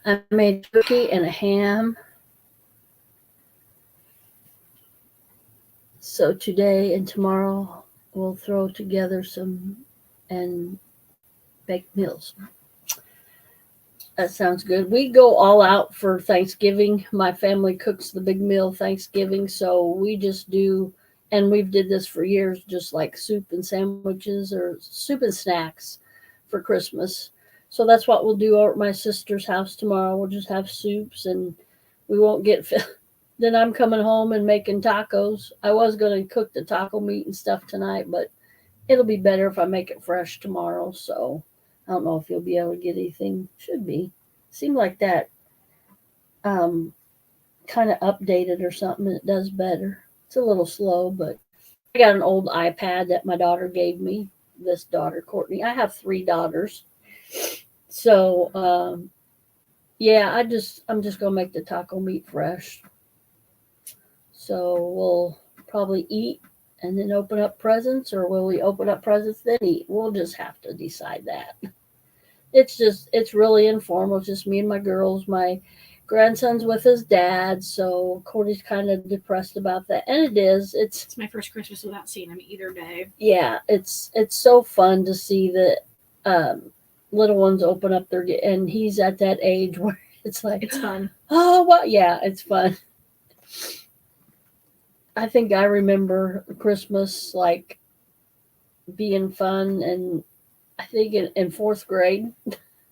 I made turkey and a ham. So today and tomorrow we'll throw together some and baked meals. That sounds good. We go all out for Thanksgiving. My family cooks the big meal Thanksgiving, so we just do, and we've did this for years, just like soup and sandwiches or soup and snacks for Christmas. So that's what we'll do over at my sister's house tomorrow. We'll just have soups and we won't get then I'm coming home and making tacos. I was going to cook the taco meat and stuff tonight, but it'll be better if I make it fresh tomorrow. So I don't know if you'll be able to get anything. Should be. Seemed like that kind of updated or something. It does better. It's a little slow, but I got an old iPad that my daughter gave me. This daughter, Courtney. I have 3 daughters. So yeah, I'm just gonna make the taco meat fresh. So we'll probably eat and then open up presents, or will we open up presents then eat? We'll just have to decide that. It's really informal. It's just me and my girls. My grandson's with his dad, so Courtney's kind of depressed about that. And it is. It's my first Christmas without seeing him either day. Yeah, it's so fun to see the little ones open up their, and he's at that age where it's like, It's fun. oh, well, yeah, it's fun. I think I remember Christmas like being fun, and I think in 4th grade,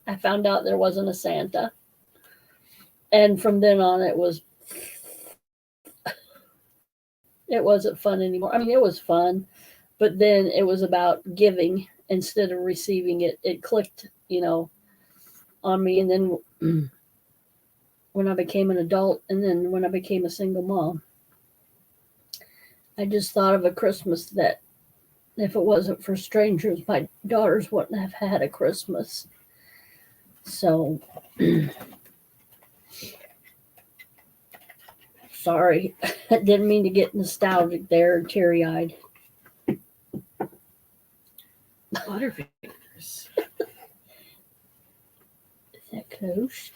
I found out there wasn't a Santa. And from then on, it wasn't fun anymore. I mean, it was fun, but then it was about giving instead of receiving it. It clicked, on me. And then when I became an adult, and then when I became a single mom, I just thought of a Christmas that if it wasn't for strangers, my daughters wouldn't have had a Christmas. So, sorry. I didn't mean to get nostalgic there, teary-eyed. Butterfingers. Is that close?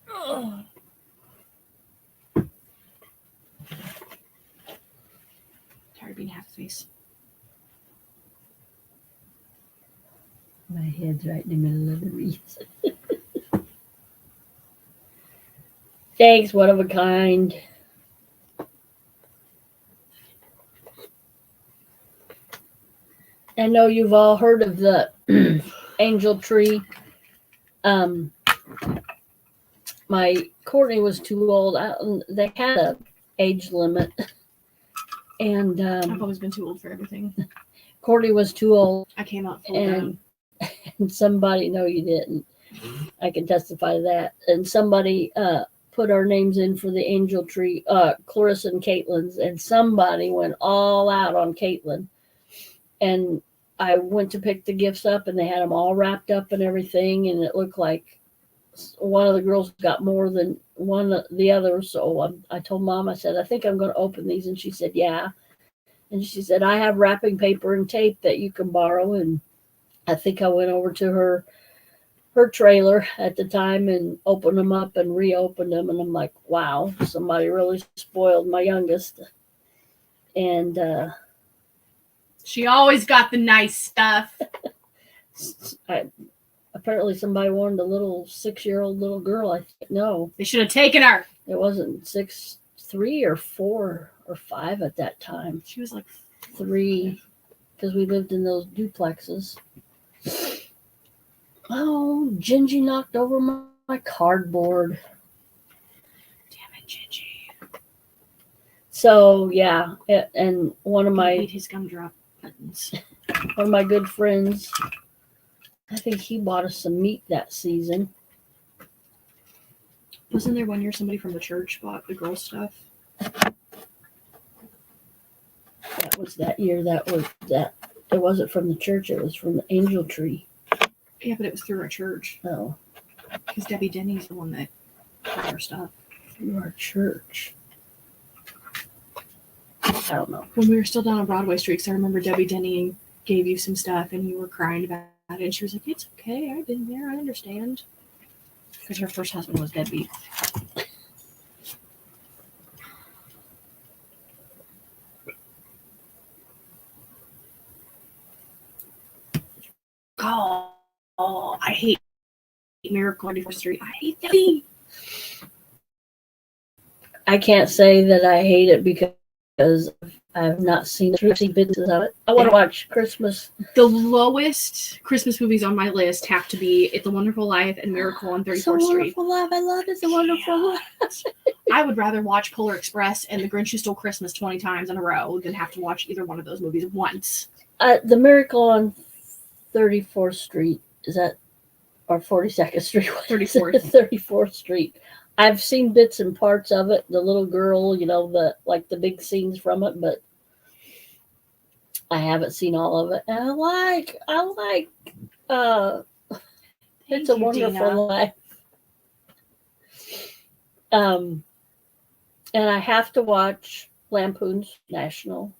Oh. Tired of being half face. My head's right in the middle of the wreath. Thanks, one of a kind. I know you've all heard of the angel tree. My Courtney was too old. They had a age limit, and I've always been too old for everything. Courtney was too old, I came out full grown. and somebody, no, you didn't. I can testify to that. And somebody put our names in for the angel tree, Clarissa and Caitlin's, and somebody went all out on Caitlin. And I went to pick the gifts up, and they had them all wrapped up and everything, and it looked like one of the girls got more than one of the others. So I told Mom, I said, I think I'm going to open these. And she said, yeah. And she said, I have wrapping paper and tape that you can borrow. And I think I went over to her trailer at the time and opened them up and reopened them. And I'm like, wow, somebody really spoiled my youngest. And she always got the nice stuff. Apparently somebody wanted a little 6-year-old little girl. I think no, They should have taken her. it wasn't 3 or 4 or 5 at that time. She was like 3, because we lived in those duplexes. Oh, Gingy knocked over my cardboard. Damn it, Gingy. So yeah, and one of Made his gumdrop buttons. my good friends, I think he bought us some meat that season. Wasn't there one year somebody from the church bought the girl stuff? That was that year. That it wasn't from the church. It was from the angel tree. Yeah, but it was through our church Oh, because Debbie Denny's the one that got our stuff. through our church. I don't know. When we were still down on Broadway Street, 'cause I remember Debbie Denny gave you some stuff and you were crying about it. And she was like, "It's okay. I've been there. I understand." Because her first husband was deadbeat. Oh, I hate Miracle on 34th Street. I hate Debbie. I can't say that I hate it because I've not seen it. I've seen bits of it. I want to watch Christmas. The lowest Christmas movies on my list have to be It's a Wonderful Life and Miracle on 34th It's a Street. Wonderful Life. I love It's a Wonderful Life. I would rather watch Polar Express and The Grinch Who Stole Christmas 20 times in a row than have to watch either one of those movies once. The Miracle on 34th Street, is that, or 42nd Street? 34th. 34th Street. I've seen bits and parts of it. The little girl, the big scenes from it, but I haven't seen all of it. And I like It's a Wonderful Dina. Life. And I have to watch Lampoon's National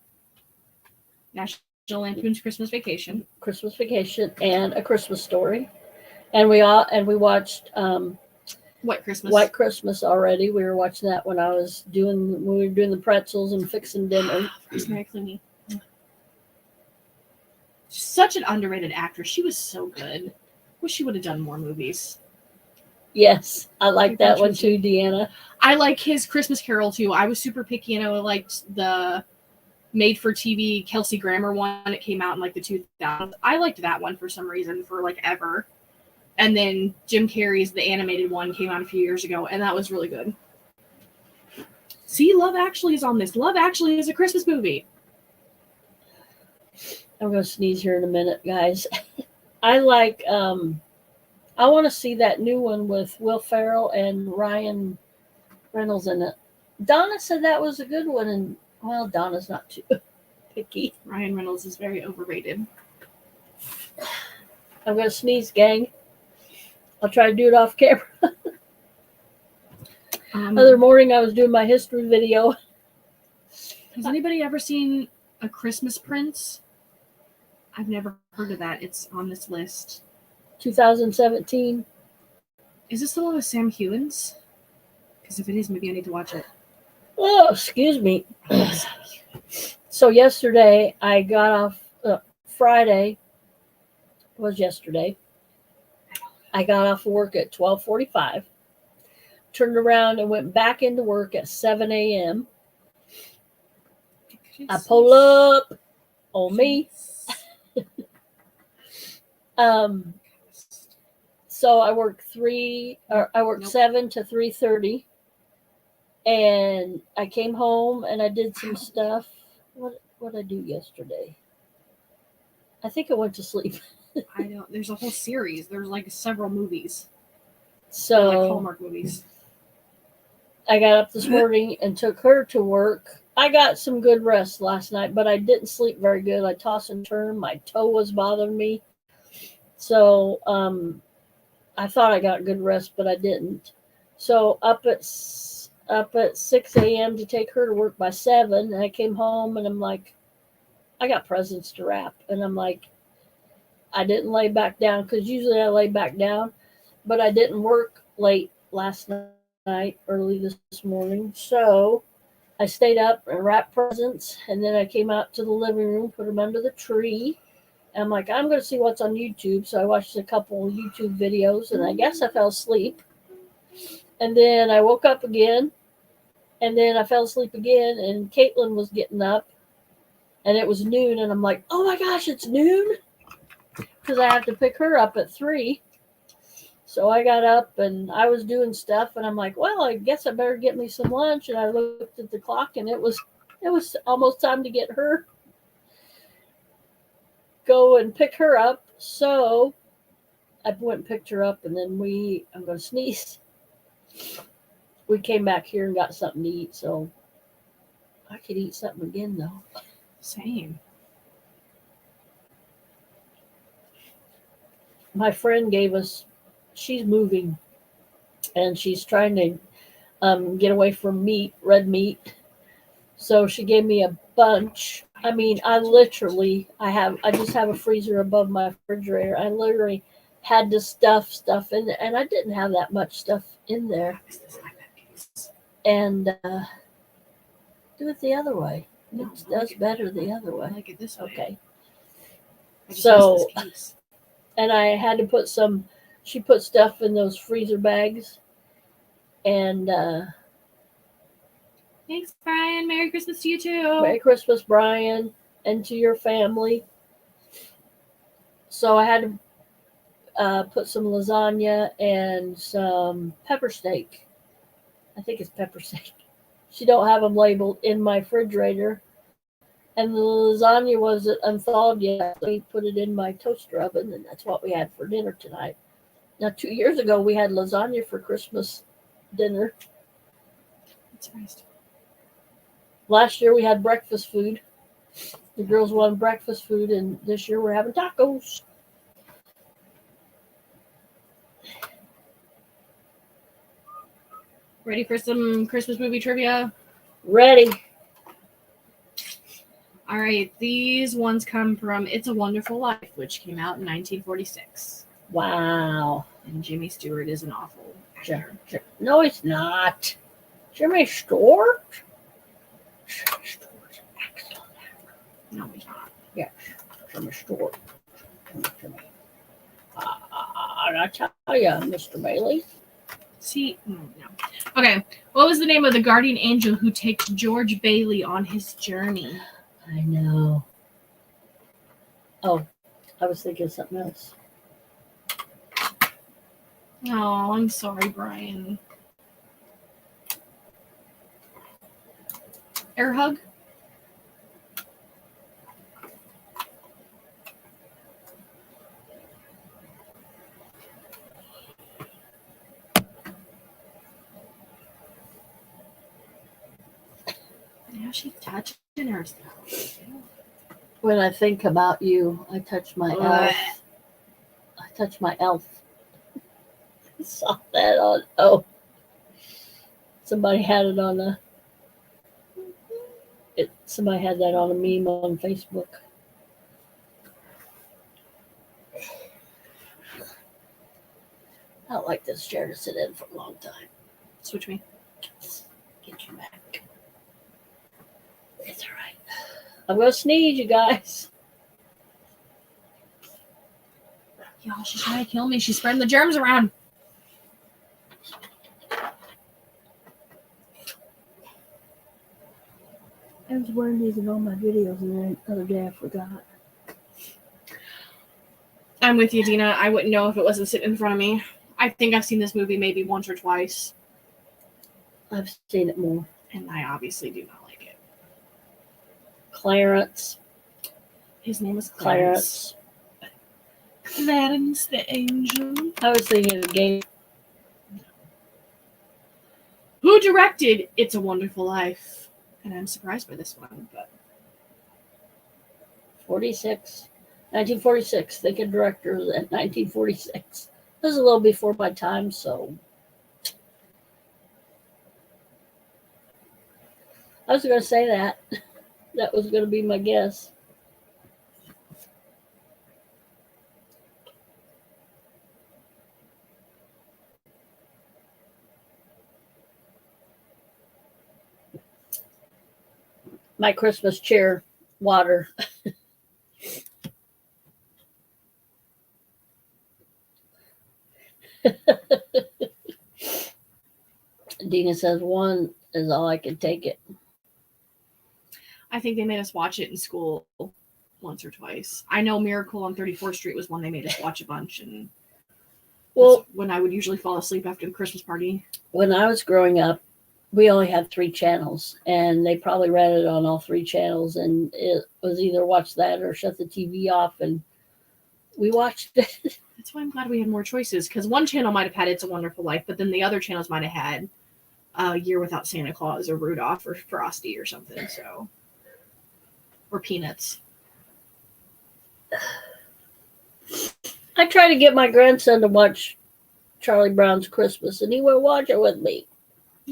Lampoon's Christmas Vacation. Christmas Vacation and A Christmas Story. And we watched White Christmas. White Christmas already. We were watching that when we were doing the pretzels and fixing dinner. Rosemary Clooney. Such an underrated actress. She was so good. Wish she would have done more movies. Yes, I like that one too, Deanna. I like his Christmas Carol too. I was super picky and I liked the made for TV Kelsey Grammer one. It came out in like the 2000s. I liked that one for some reason for like ever. And then Jim Carrey's The Animated One came out a few years ago, and that was really good. See, Love Actually is on this. Love Actually is a Christmas movie. I'm going to sneeze here in a minute, guys. I want to see that new one with Will Ferrell and Ryan Reynolds in it. Donna said that was a good one, and well, Donna's not too picky. Ryan Reynolds is very overrated. I'm going to sneeze, gang. I'll try to do it off camera. Other morning, I was doing my history video. Has anybody ever seen A Christmas Prince? I've never heard of that. It's on this list. 2017. Is this the one with Sam Hewins? Because if it is, maybe I need to watch it. Oh, excuse me. So yesterday, I got off, Friday was yesterday. I got off work at 12:45, turned around and went back into work at 7 a.m. I pull up on me. So I worked 7 to 3:30, and I came home and I did some stuff. What did I do yesterday? I think I went to sleep. I don't. There's a whole series. There's like several movies. So Like Hallmark movies. I got up this morning and took her to work. I got some good rest last night, but I didn't sleep very good. I tossed and turned. My toe was bothering me. So I thought I got good rest, but I didn't. So up at 6 a.m. to take her to work by 7, and I came home and I'm like, I got presents to wrap. And I'm like, I didn't lay back down because usually I lay back down, but I didn't work late last night, early this morning. So I stayed up and wrapped presents, and then I came out to the living room, put them under the tree. And I'm like, I'm going to see what's on YouTube. So I watched a couple of YouTube videos, and I guess I fell asleep. And then I woke up again, and then I fell asleep again, and Caitlin was getting up, and it was noon, and I'm like, oh my gosh, it's noon? Because I have to pick her up at 3. So I got up and I was doing stuff, and I'm like, well, I guess I better get me some lunch. And I looked at the clock, and it was almost time to get her, go and pick her up. So I went and picked her up, and then I'm going to sneeze. We came back here and got something to eat. So I could eat something again though. Same. my friend gave us. She's moving, and she's trying to get away from meat, red meat. So she gave me a bunch. I mean, I just have a freezer above my refrigerator. I literally had to stuff in it, and I didn't have that much stuff in there. And do it the other way. No, It does better the other I way. like it this way. Okay. I just So- missed this case. And I had to put some. She put stuff in those freezer bags, and Thanks, Brian. Merry Christmas to you too. Merry Christmas, Brian, and to your family. So I had to put some lasagna and some pepper steak. I think it's pepper steak. She don't have them labeled in my refrigerator. And the lasagna wasn't unthawed yet. So we put it in my toaster oven, and that's what we had for dinner tonight. Now, 2 years ago, we had lasagna for Christmas dinner. That's nice. Last year, we had breakfast food. The girls wanted breakfast food, and this year, we're having tacos. Ready for some Christmas movie trivia? Ready. All right, these ones come from It's a Wonderful Life, which came out in 1946. Wow. And Jimmy Stewart is an awful actor. No, it's not. Jimmy Stewart? Jimmy Stewart's an excellent actor. No, he's not. Yes, Jimmy Stewart. Jimmy. I tell you, Mr. Bailey. See, no. Okay, what was the name of the guardian angel who takes George Bailey on his journey? I know. Oh, I was thinking of something else. Oh, I'm sorry, Brian. Air hug? Yeah, she's touching herself. When I think about you, I touch my elf. I touch my elf. I saw that on. Oh, somebody had it on a. Somebody had that on a meme on Facebook. I don't like this chair to sit in for a long time. Switch me. Get you back. It's all right. I'm gonna sneeze, you guys. Y'all, she's trying to kill me. She's spreading the germs around. I was wearing these in all my videos, and then the other day I forgot. I'm with you, Dina. I wouldn't know if it wasn't sitting in front of me. I think I've seen this movie maybe once or twice, I've seen it more. and I obviously do not like it. Clarence. His name was Clarence. Clarence the Angel. I was thinking of game. Who directed It's a Wonderful Life? And I'm surprised by this one, but 1946. Thinking director at 1946. This is a little before my time, so I was going to say that. That was going to be my guess. My Christmas cheer water. Dina says one is all I can take it. I think they made us watch it in school once or twice. I know Miracle on 34th Street was one they made us watch a bunch, and Well, that's when I would usually fall asleep after the Christmas party. when I was growing up, we only had 3 channels, and they probably ran it on all 3 channels, and it was either watch that or shut the TV off, and we watched it. That's why I'm glad we had more choices, because one channel might have had It's a Wonderful Life, but then the other channels might have had A Year Without Santa Claus or Rudolph or Frosty or something, so. Or Peanuts. I try to get my grandson to watch Charlie Brown's Christmas, and he won't watch it with me.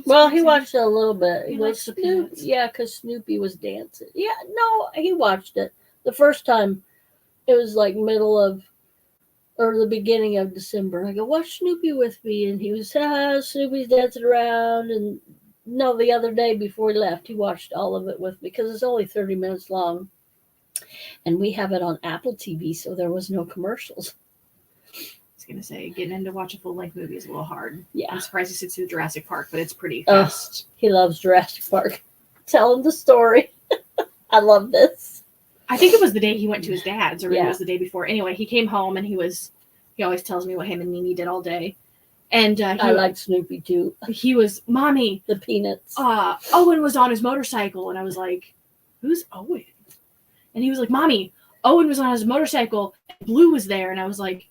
Well, he watched it a little bit. He He likes goes, the Snoop, Peanuts. yeah, because Snoopy was dancing. Yeah, no, he watched it. The first time, it was like middle of, or the beginning of December. I go, watch Snoopy with me. And he was, Snoopy's dancing around. And no, the other day before he left, he watched all of it with me because it's only 30 minutes long. And we have it on Apple TV, so there was no commercials. I was gonna say, getting in to watch a full length movie is a little hard. Yeah. I'm surprised he sits through Jurassic Park, but it's pretty Oh. fast. He loves Jurassic Park. Tell him the story. I love this. I think it was the day he went to his dad's, or maybe Yeah. it was the day before. Anyway, he came home and he always tells me what him and Nene did all day. And I like Snoopy too. he was, Mommy, The Peanuts. Owen was on his motorcycle. And I was like, who's Owen? And he was like, Mommy, Owen was on his motorcycle and Blue was there. And I was like,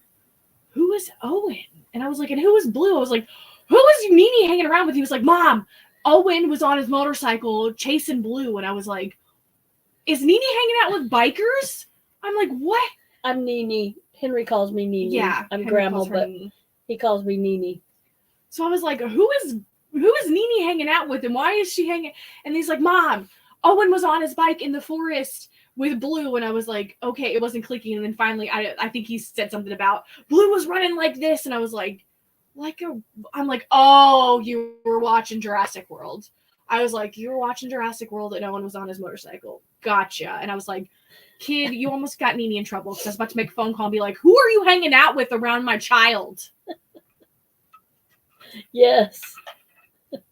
who is Owen? And I was like, and who was Blue? I was like, who was Nene hanging around with? He was like, Mom, Owen was on his motorcycle chasing Blue. And I was like, is Nene hanging out with bikers? I'm like, what? I'm Nene. Henry calls me Nene. Yeah. I'm Henry Grandma, calls her but Nene. he calls me Nene. So I was like, who is Nene hanging out with and why is she hanging? And he's like, Mom, Owen was on his bike in the forest with Blue. And I was like, okay, it wasn't clicking. And then finally I think he said something about Blue was running like this. And I was like, I'm like, oh, you were watching Jurassic World. I was like, you were watching Jurassic World and Owen was on his motorcycle. Gotcha. And I was like, kid, you almost got Nene in trouble because I was about to make a phone call and be like, who are you hanging out with around my child? Yes.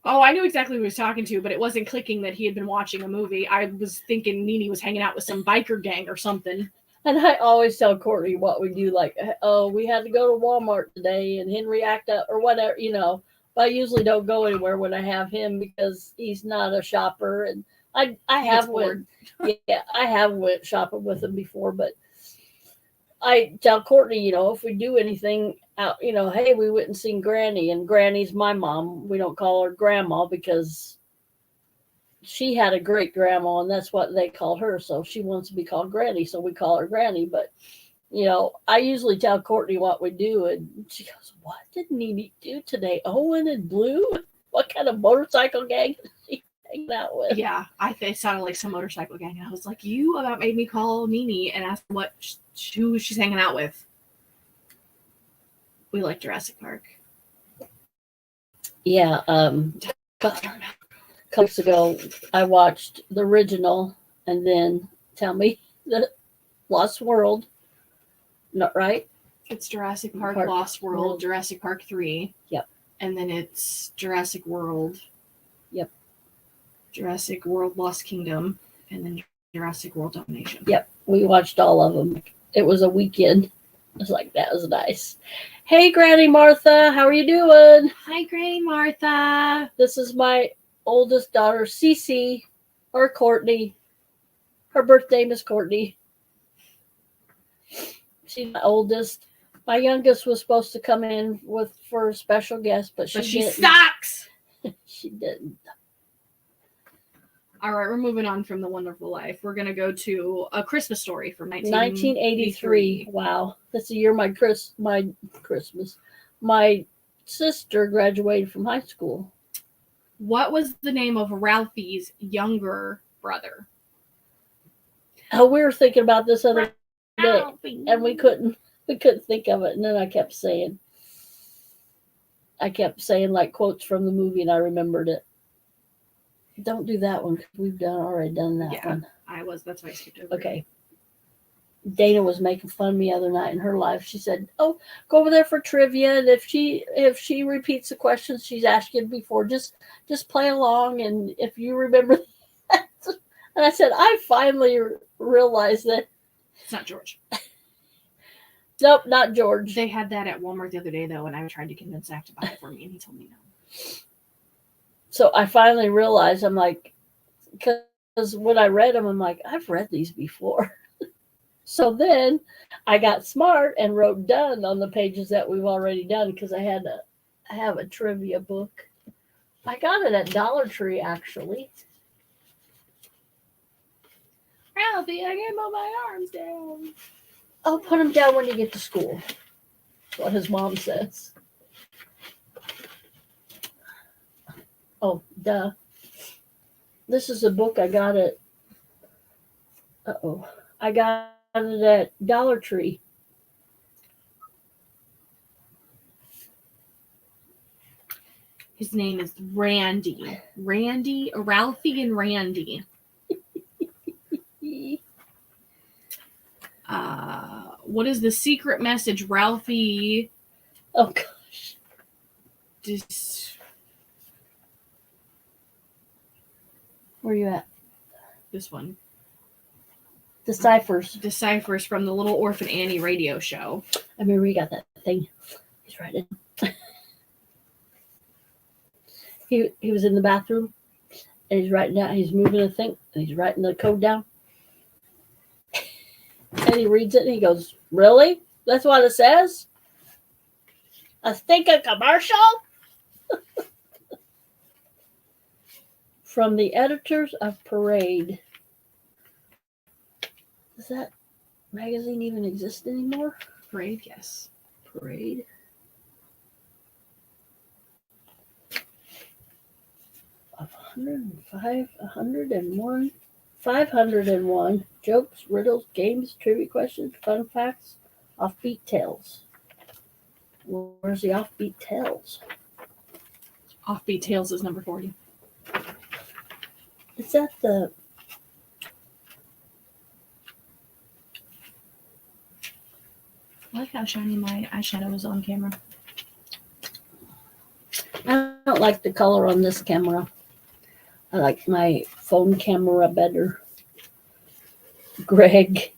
Oh, I knew exactly who he was talking to, but it wasn't clicking that he had been watching a movie. I was thinking Nene was hanging out with some biker gang or something. And I always tell Courtney what we do. Like, oh, we had to go to Walmart today and Henry act up or whatever, you know. But I usually don't go anywhere when I have him because he's not a shopper. And I He gets have bored. I have went shopping with him before, but I tell Courtney, you know, if we do anything out, you know, hey, we went and seen Granny, and Granny's my mom. We don't call her Grandma because she had a great grandma, and that's what they called her. So she wants to be called Granny, so we call her Granny. But you know, I usually tell Courtney what we do, and she goes, "What did Nene do today? Owen and Blue? What kind of motorcycle gang is she hanging out with?" Yeah, it sounded like some motorcycle gang. And I was like, you about made me call Nene and ask who she's hanging out with. We like Jurassic Park. Yeah. Couple weeks ago, I watched the original, and then tell me the Lost World. Not right. It's Jurassic Park, Park Lost World, World. Jurassic Park 3. Yep. And then it's Jurassic World. Yep. Jurassic World Lost Kingdom. And then Jurassic World Domination. Yep. We watched all of them. It was a weekend. I was like, that was nice. Hey, Granny Martha, how are you doing? Hi, Granny Martha. This is my oldest daughter, Cece, or Courtney. Her birthday is Courtney. She's my oldest. My youngest was supposed to come in for a special guest, but But she she didn't. sucks. She didn't. All right, we're moving on from The Wonderful Life. We're going to go to A Christmas Story from 1983. Wow, that's the year my Christmas. My sister graduated from high school. What was the name of Ralphie's younger brother? Oh, we were thinking about this other day, Ralphie. and we couldn't think of it. And then I kept saying like quotes from the movie, and I remembered it. Don't do that one because we've already done that Yeah. one. That's why I skipped over it. Okay. Dana was making fun of me the other night in her life. She said, "Oh, go over there for trivia, and if she repeats the questions she's asked you before, just play along, and if you remember that." And I said, I finally realized that. It's not George. Nope, not George. They had that at Walmart the other day, though, and I tried to convince Zach to buy it for me, and he told me no. So I finally realized, I'm like, because when I read them, I'm like, I've read these before. So then I got smart and wrote done on the pages that we've already done because I have a trivia book. I got it at Dollar Tree, actually. Ralphie, I can't put my arms down. I'll put them down when you get to school. That's what his mom says. Oh, duh. This is a book I got at. I got it at Dollar Tree. His name is Randy. Ralphie and Randy. What is the secret message Ralphie Oh gosh. Where you at? This one Deciphers. deciphers from the Little Orphan Annie radio show? I remember you got that thing. He's writing. He was in the bathroom and he's writing down. He's moving a thing and he's writing the code down. And he reads it and he goes, "Really? That's what it says? A stinking commercial?" From the editors of Parade. Does that magazine even exist anymore? Parade, yes. Parade. Of 105, 101, 501 jokes, riddles, games, trivia questions, fun facts, offbeat tales. Where's the offbeat tales? Offbeat Tales is number 40. Is that the I like how shiny my eyeshadow is on camera. I don't like the color on this camera. I like my phone camera better. Greg.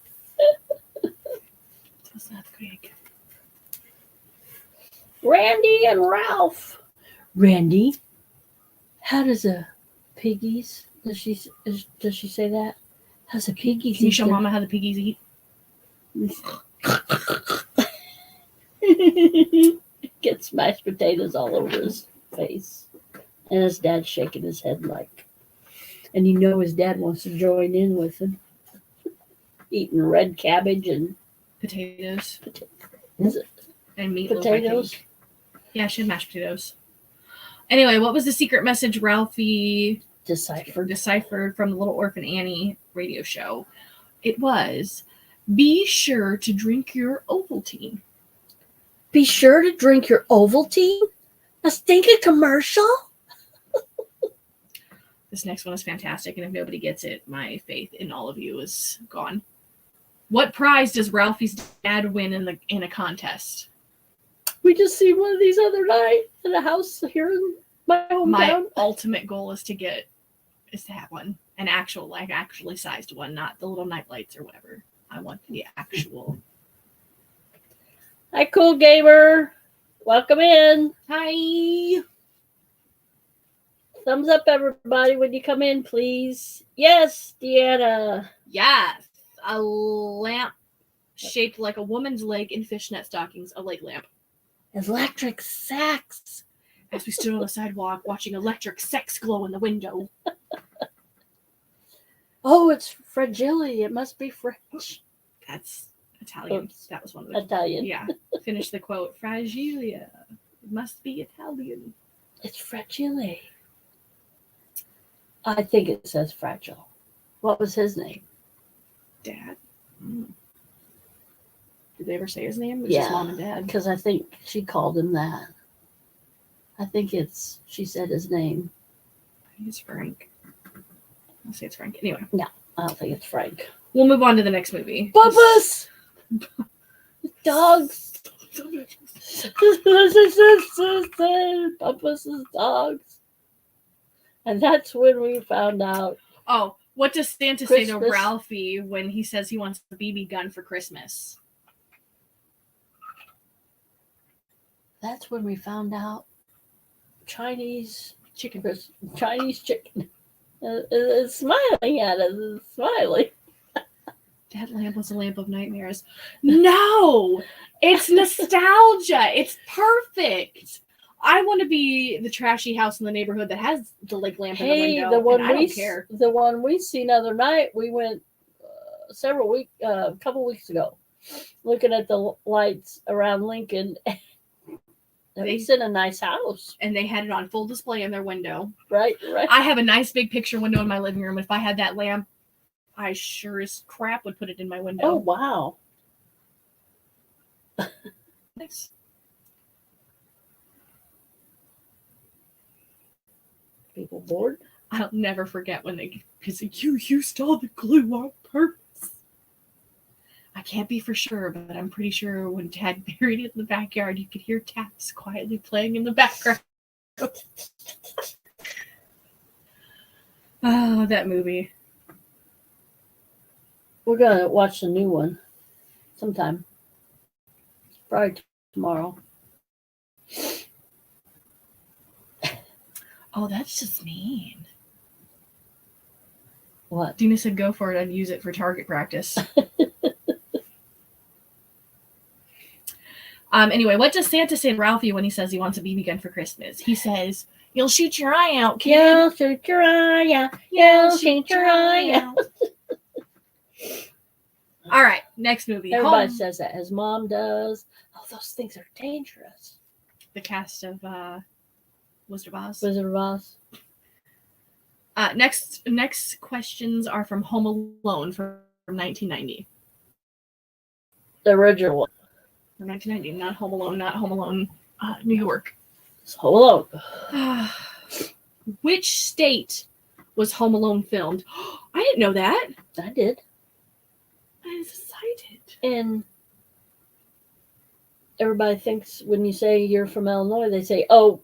What's that, Greg? Randy and Ralph. Randy, how does a piggies? Does she say that? How's a piggies? Can you eat show their- Mama how the piggies eat? Gets mashed potatoes all over his face, and his dad's shaking his head like, and you know his dad wants to join in with him, eating red cabbage and Potatoes. is it And meatloaf, potatoes? I think. Yeah, she had mashed potatoes. Anyway, what was the secret message Ralphie deciphered from the Little Orphan Annie radio show? It was, be sure to drink your Ovaltine. Be sure to drink your Ovaltine. A stinking commercial. This next one is fantastic, and if nobody gets it, my faith in all of you is gone. What prize does Ralphie's dad win in a contest? We just seen one of these other night in a house here in my hometown. My ultimate goal is to have one, an actual, actually sized one, not the little night lights or whatever. I want the actual. Hi, cool gamer. Welcome in. Hi. Thumbs up, everybody, when you come in, please. Yes, Deanna. Yes, a lamp shaped like a woman's leg in fishnet stockings, a leg lamp. Electric sax. As we stood on the sidewalk watching electric sex glow in the window. Oh, it's fragility. It must be French. That's Italian. Oops. That was one of the. Italian. Yeah. Finish the quote. Fragilia. It must be Italian. It's fragile. I think it says fragile. What was his name? Dad. Did they ever say his name? It was Yeah. just mom and dad. Because I think she called him that. I think she said his name. I think it's Frank. I'll say it's Frank. Anyway, I don't think it's Frank. we'll move on to the next movie. Bumpus! Dogs! Bumpus' dogs. And that's when we found out. Oh, what does Santa say to Christmas. Ralphie when he says he wants a BB gun for Christmas? That's when we found out Chinese Chicken. Chinese chicken. It's smiling at us. It's smiling. That lamp was a lamp of nightmares. No! It's nostalgia. It's perfect. I want to be the trashy house in the neighborhood that has the lamp in the Hey, window. the one and I we don't care. the one we seen the other night. We went couple weeks ago. looking at the lights around Lincoln. It's in a nice house, And they had it on full display in their window. right? Right. I have a nice big picture window in my living room. If I had that lamp, I sure as crap would put it in my Oh window. wow! Nice. People bored. I'll never forget when they because you used all the glue on purpose. I can't be for sure, but I'm pretty sure when Dad buried it in the backyard, you could hear taps quietly playing in the background. Oh, that movie. We're gonna watch the new one sometime. Probably tomorrow. Oh, that's just mean. What? Dina said go for it. I'd use it for target practice. Anyway, what does Santa say to Ralphie when he says he wants a BB gun for Christmas? He says, "You'll shoot your eye out, kid. You'll shoot your eye out. You'll shoot your eye out. All right, next movie. Everybody Home. says that. His mom does. Oh, those things are dangerous. The cast of Wizard of Oz. Wizard of Oz. Next questions are from Home Alone from 1990. The original one. From 1990, not Home Alone, New York. It's Home Alone. Which state was Home Alone filmed? I didn't know that. I did. I was excited. And everybody thinks when you say you're from Illinois, they say, oh.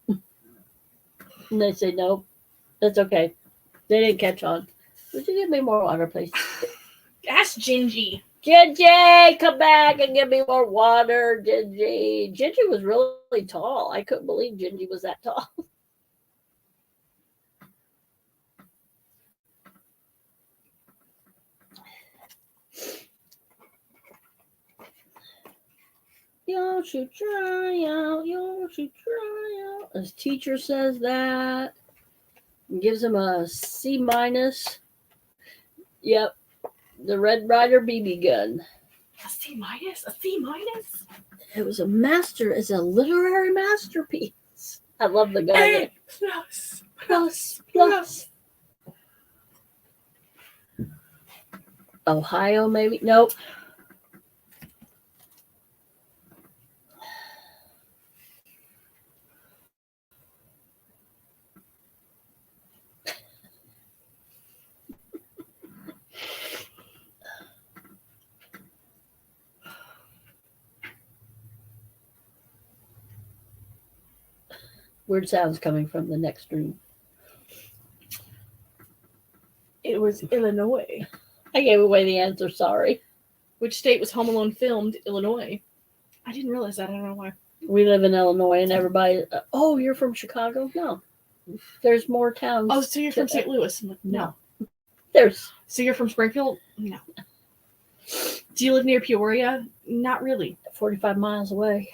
And they say, no, that's okay. They didn't catch on. Would you give me more water, please? Ask Gingy. Gingy, come back and give me more water, Gingy. Gingy was really tall. I couldn't believe Gingy was that tall. You'll shoot your eye out. You'll shoot your eye out. His teacher says that. And gives him a C minus. Yep. The Red Ryder BB gun. A C minus? A C minus? It was it's a literary masterpiece. I love the guy. A plus. Plus. Ohio, maybe? Nope. Weird sounds coming from the next room. It was Illinois. I gave away the answer, sorry. Which state was Home Alone filmed? Illinois. I didn't realize that. I don't know why. We live in Illinois and everybody, oh, you're from Chicago? No. There's more towns. Oh, so you're from St. Louis? I'm like, no. There's So you're from Springfield? No. Do you live near Peoria? Not really. 45 miles away.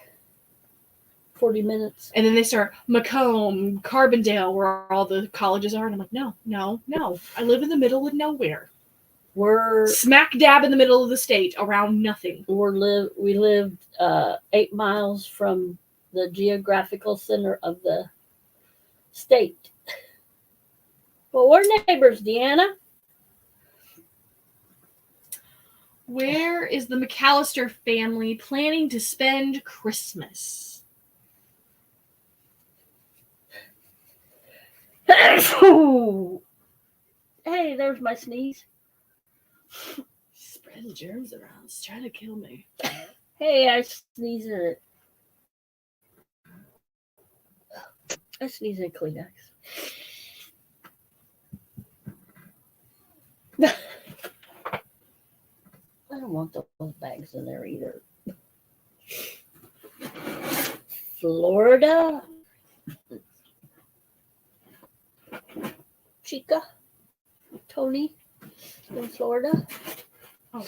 40 minutes. And then they start Macomb, Carbondale, where all the colleges are. And I'm like, no. I live in the middle of nowhere. We're Smack dab in the middle of the state, around nothing. we lived 8 miles from the geographical center of the state. Well, we're neighbors, Deanna. Where is the McAllister family planning to spend Christmas? Hey, there's my sneeze. Spreading germs around. It's trying to kill me. Hey, I sneezed in it. I sneezed in Kleenex. I don't want those bags in there either. Florida. Chica. Tony in Florida. Oh.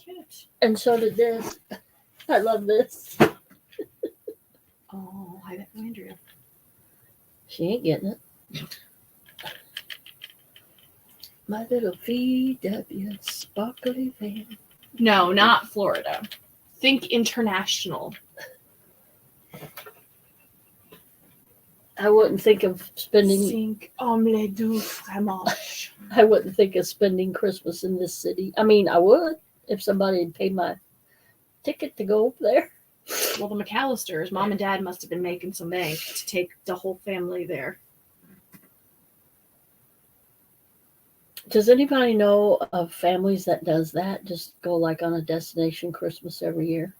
Cute. And so did this. I love this. Oh, hi, that's Andrea. She ain't getting it. My little VW sparkly van. No, not Florida. Think international. I wouldn't think of spending. Think omelette du fromage. I wouldn't think of spending Christmas in this city. I mean, I would if somebody had paid my ticket to go over there. Well, the McAllisters, mom and dad must have been making some bank to take the whole family there. Does anybody know of families that does that? Just go like on a destination Christmas every year?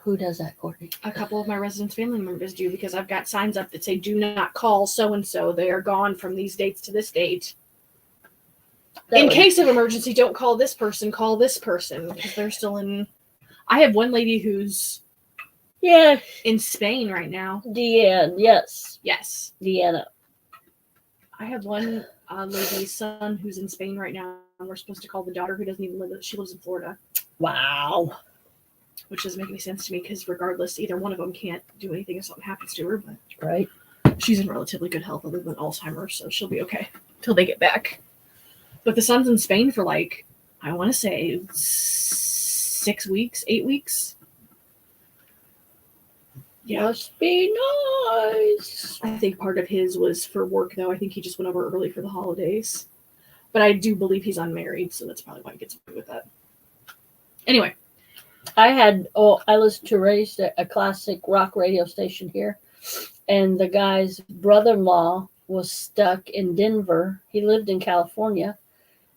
Who does that, Courtney? A couple of my residents' family members do, because I've got signs up that say, do not call so-and-so. They are gone from these dates to this date. That In would- case of emergency, don't call this person, call this person, because they're still in... I have one lady who's Yeah, in Spain right now. Deanne. Yes, Yes. Deanna. I have one lady's son who's in Spain right now, and we're supposed to call the daughter who doesn't even live... She lives in Florida, Wow. which doesn't make any sense to me, because regardless, either one of them can't do anything if something happens to her, but Right? she's in relatively good health other than Alzheimer's, so she'll be okay till they get back. But the son's in Spain for like, I want to say 6 weeks, 8 weeks. Yeah. Must be nice. I think part of his was for work, though. I think he just went over early for the holidays. But I do believe he's unmarried, so that's probably why he gets away with that. Anyway, I listened to a classic rock radio station here, and the guy's brother-in-law was stuck in Denver. He lived in California,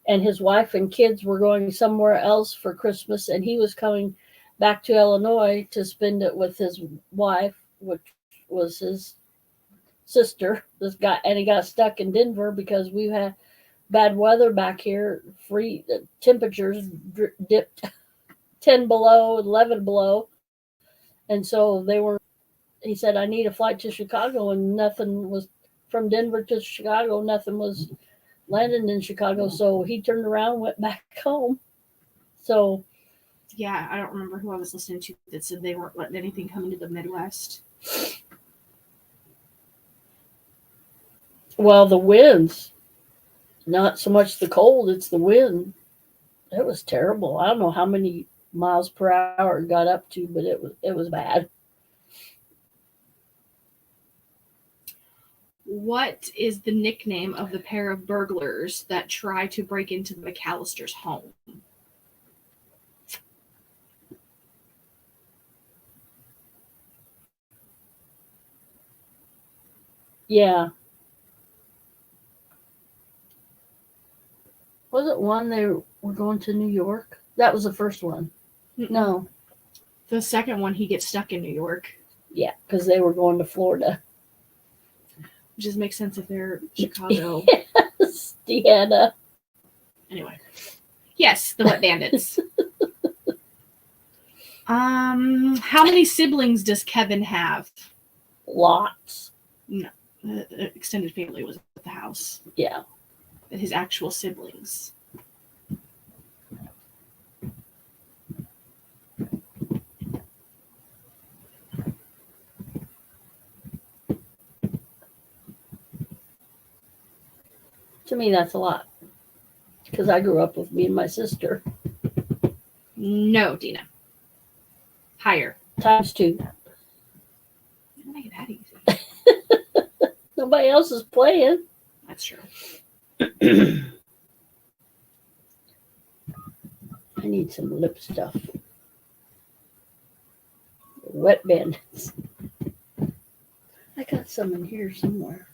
and his wife and kids were going somewhere else for Christmas, and he was coming back to Illinois to spend it with his wife, which was his sister. This guy, and he got stuck in Denver because we had bad weather back here. Temperatures dipped 10 below, 11 below. And so he said, I need a flight to Chicago, and nothing was from Denver to Chicago. Nothing was landing in Chicago. So he turned around, went back home. So yeah, I don't remember who I was listening to that said they weren't letting anything come into the Midwest. well, the winds, not so much the cold, it's the wind. It was terrible. I don't know how many miles per hour it got up to, but it was bad. What is the nickname of the pair of burglars that try to break into the McAllisters' home? Yeah. Was it one they were going to New York? That was the first one. No. The second one, he gets stuck in New York. Yeah, because they were going to Florida. Which just makes sense if they're Chicago. Yes, Deanna. Anyway. Yes, the Wet Bandits. How many siblings does Kevin have? Lots. The extended family was at the house. Yeah. His actual siblings. To me, that's a lot. Because I grew up with me and my sister. No, Dina. Higher. Times 2. You don't make it that easy. Nobody else is playing. That's true. I need some lip stuff. Wet Bandits. I got some in here somewhere.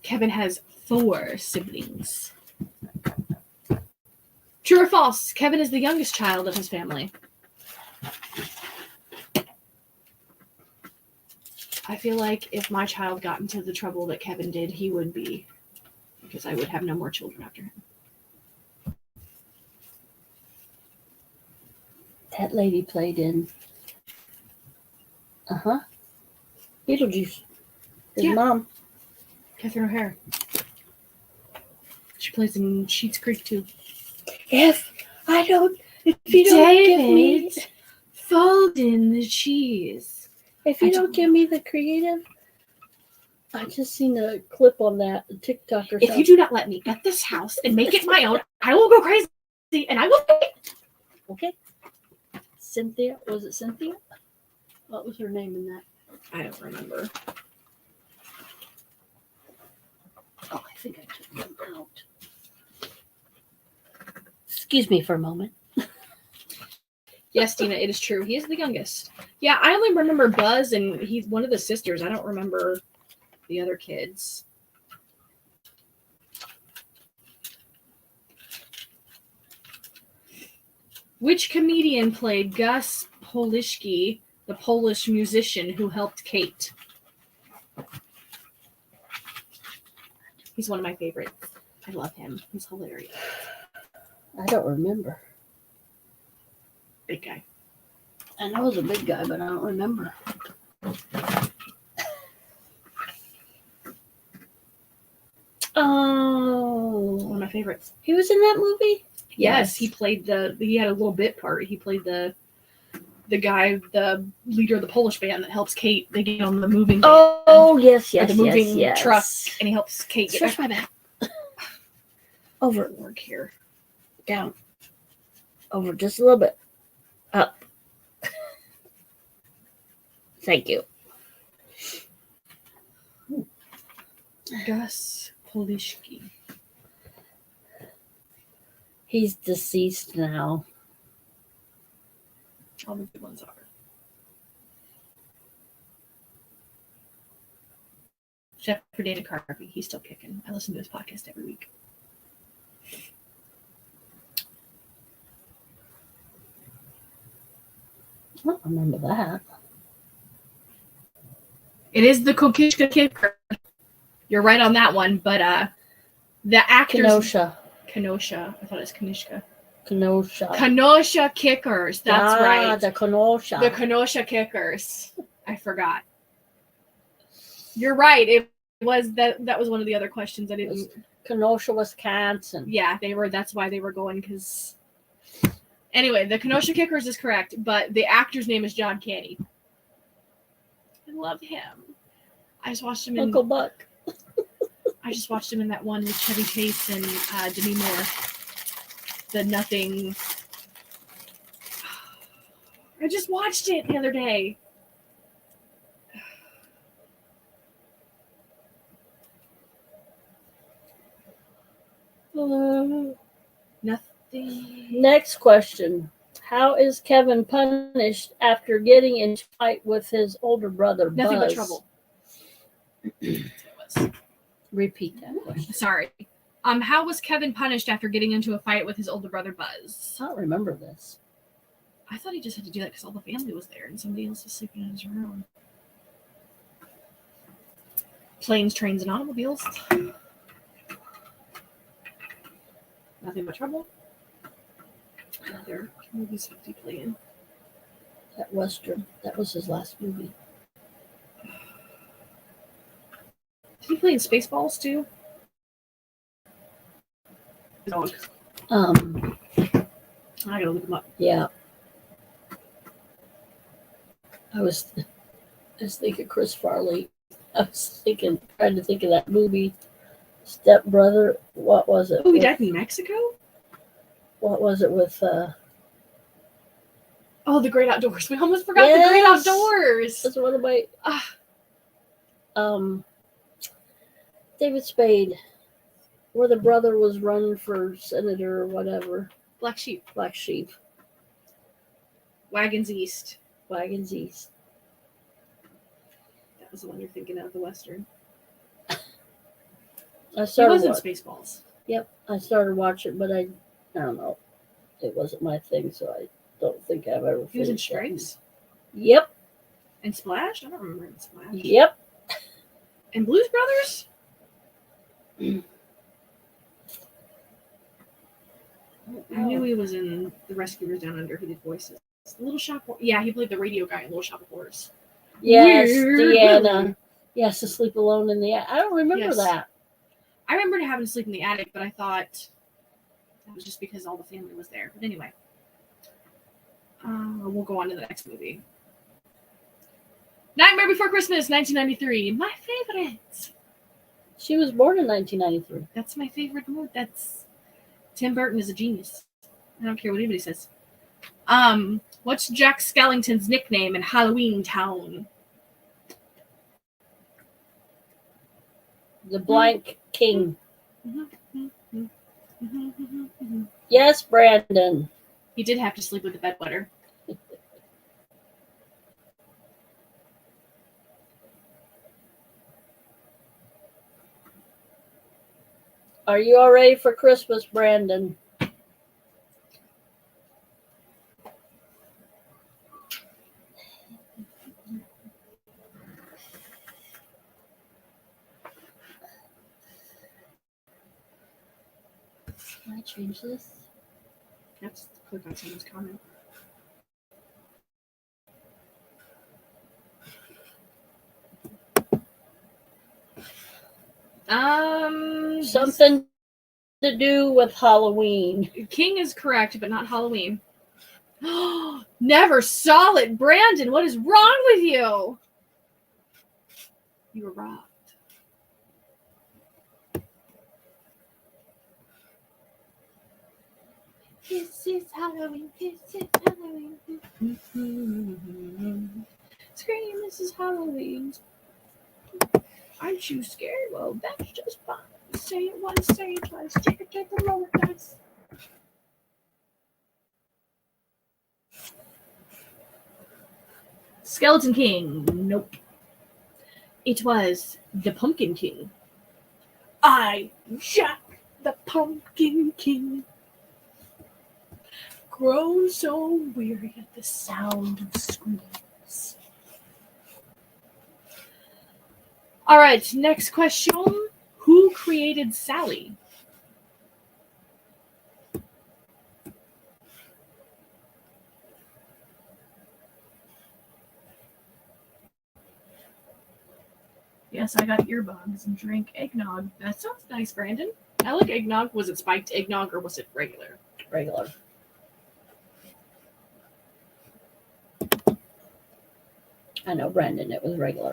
Kevin has 4 siblings. True or false? Kevin is the youngest child of his family. I feel like if my child got into the trouble that Kevin did, he would be. Because I would have no more children after him. That lady played in Beetlejuice. His Yeah. mom. Catherine O'Hara. She plays in Sheets Creek too. If you don't give me fold in the cheese. if you don't give me the creative I just seen a clip on that TikTok or If something. you do not let me get this house and make it my own, I will go crazy and I will. Okay. Cynthia, was it Cynthia? What was her name in that? I don't remember. Oh, I think I took them out. Excuse me for a moment. Yes, Tina, it is true. He is the youngest. Yeah, I only remember Buzz, and he's one of the sisters. I don't remember the other kids. Which comedian played Gus Polishki, the Polish musician who helped Kate? He's one of my favorites. I love him. He's hilarious. I don't remember. Big guy. I know it was a big guy, but I don't remember. One Oh, of my favorites. he was in that movie? Yes, he played he had a little bit part. He played the guy, the leader of the Polish band that helps Kate. They get on the moving van, Oh, yes, or yes, the moving yes. truck, and he helps Kate get Stretch back my back. Over, to work here. down. Over just a little bit. Up. Thank you. Gus Polishki. He's deceased now. All the good ones are. Chef for Dana Carvey. He's still kicking. I listen to his podcast every week. I don't remember that. It is the Kokishka Kicker. You're right on that one, but the actors Kenosha. Kenosha. I thought it was Kanishka. Kenosha. Kenosha Kickers. That's right. The Kenosha. The Kenosha Kickers. I forgot. You're right. It was that was one of the other questions I It was didn't. Kenosha, Wisconsin. Yeah, they were. That's why they were going because. Anyway, the Kenosha Kickers is correct, but the actor's name is John Candy. I love him. I just watched him in. Uncle Buck. I just watched him in that one with Chevy Chase and Demi Moore. The Nothing. I just watched it the other day. Nothing. Next question. How is Kevin punished after getting in a fight with his older brother, Nothing but Buzz? trouble. It was. Repeat that question. Sorry. How was Kevin punished after getting into a fight with his older brother Buzz? I don't remember this. I thought he just had to do that because all the family was there and somebody else was sleeping in his room. Planes, trains, and automobiles. Nothing but trouble. What other movies was he playing? That Western. That was his last movie. Did he play in Spaceballs too? No. I gotta look him up. Yeah. I was thinking Chris Farley. I was trying to think of that movie, Step Brother. What was it? Oh, he with- died in Mexico? What was it with? Oh, The Great Outdoors. We almost forgot The Great Yes! Outdoors. That's one of my. Ah, David Spade, where the brother was running for senator or whatever. Black Sheep. Black Sheep, Wagons East. Wagons East. That was the one you're thinking of, the Western. I He started. was in wa- Spaceballs. Yep, I started watching, but I don't know. It wasn't my thing, so I don't think I've ever. He was in finished that. Stripes. Yep, And Splash? I don't remember in Splash. yep. And Blues Brothers? I knew he was in The Rescuers Down Under. He did voices. Little Shop. Yeah, he played the radio guy in Little Shop of Horrors. Yes, Weird. Deanna. Yes, to sleep alone in the. I don't remember Yes. that. I remembered having to sleep in the attic, but I thought that was just because all the family was there. But anyway, we'll go on to the next movie. Nightmare Before Christmas, 1993. My favorite. She was born in 1993. That's my favorite movie. That's Tim Burton is a genius. I don't care what anybody says. What's Jack Skellington's nickname in Halloween Town? The Blank King. Yes, Brandon. He did have to sleep with the bedwetter. Are you all ready for Christmas, Brandon? Can I change this? Let's click on someone's comment. Something to do with Halloween. King is correct, but not Halloween. Never saw it, Brandon. What is wrong with you? You were robbed. This is Halloween. This is Halloween. Scream, this is Halloween. Aren't you scared? Well, that's just fine. Say it once, say it twice. Check it, take the roll dice. Skeleton King. Nope. It was the Pumpkin King. I, Jack, the Pumpkin King, grow so weary at the sound of screams. All right, next question. Who created Sally? Yes, I got earbuds and drink eggnog. That sounds nice, Brandon. I like eggnog. Was it spiked eggnog or was it regular? Regular. I know, Brandon, it was regular.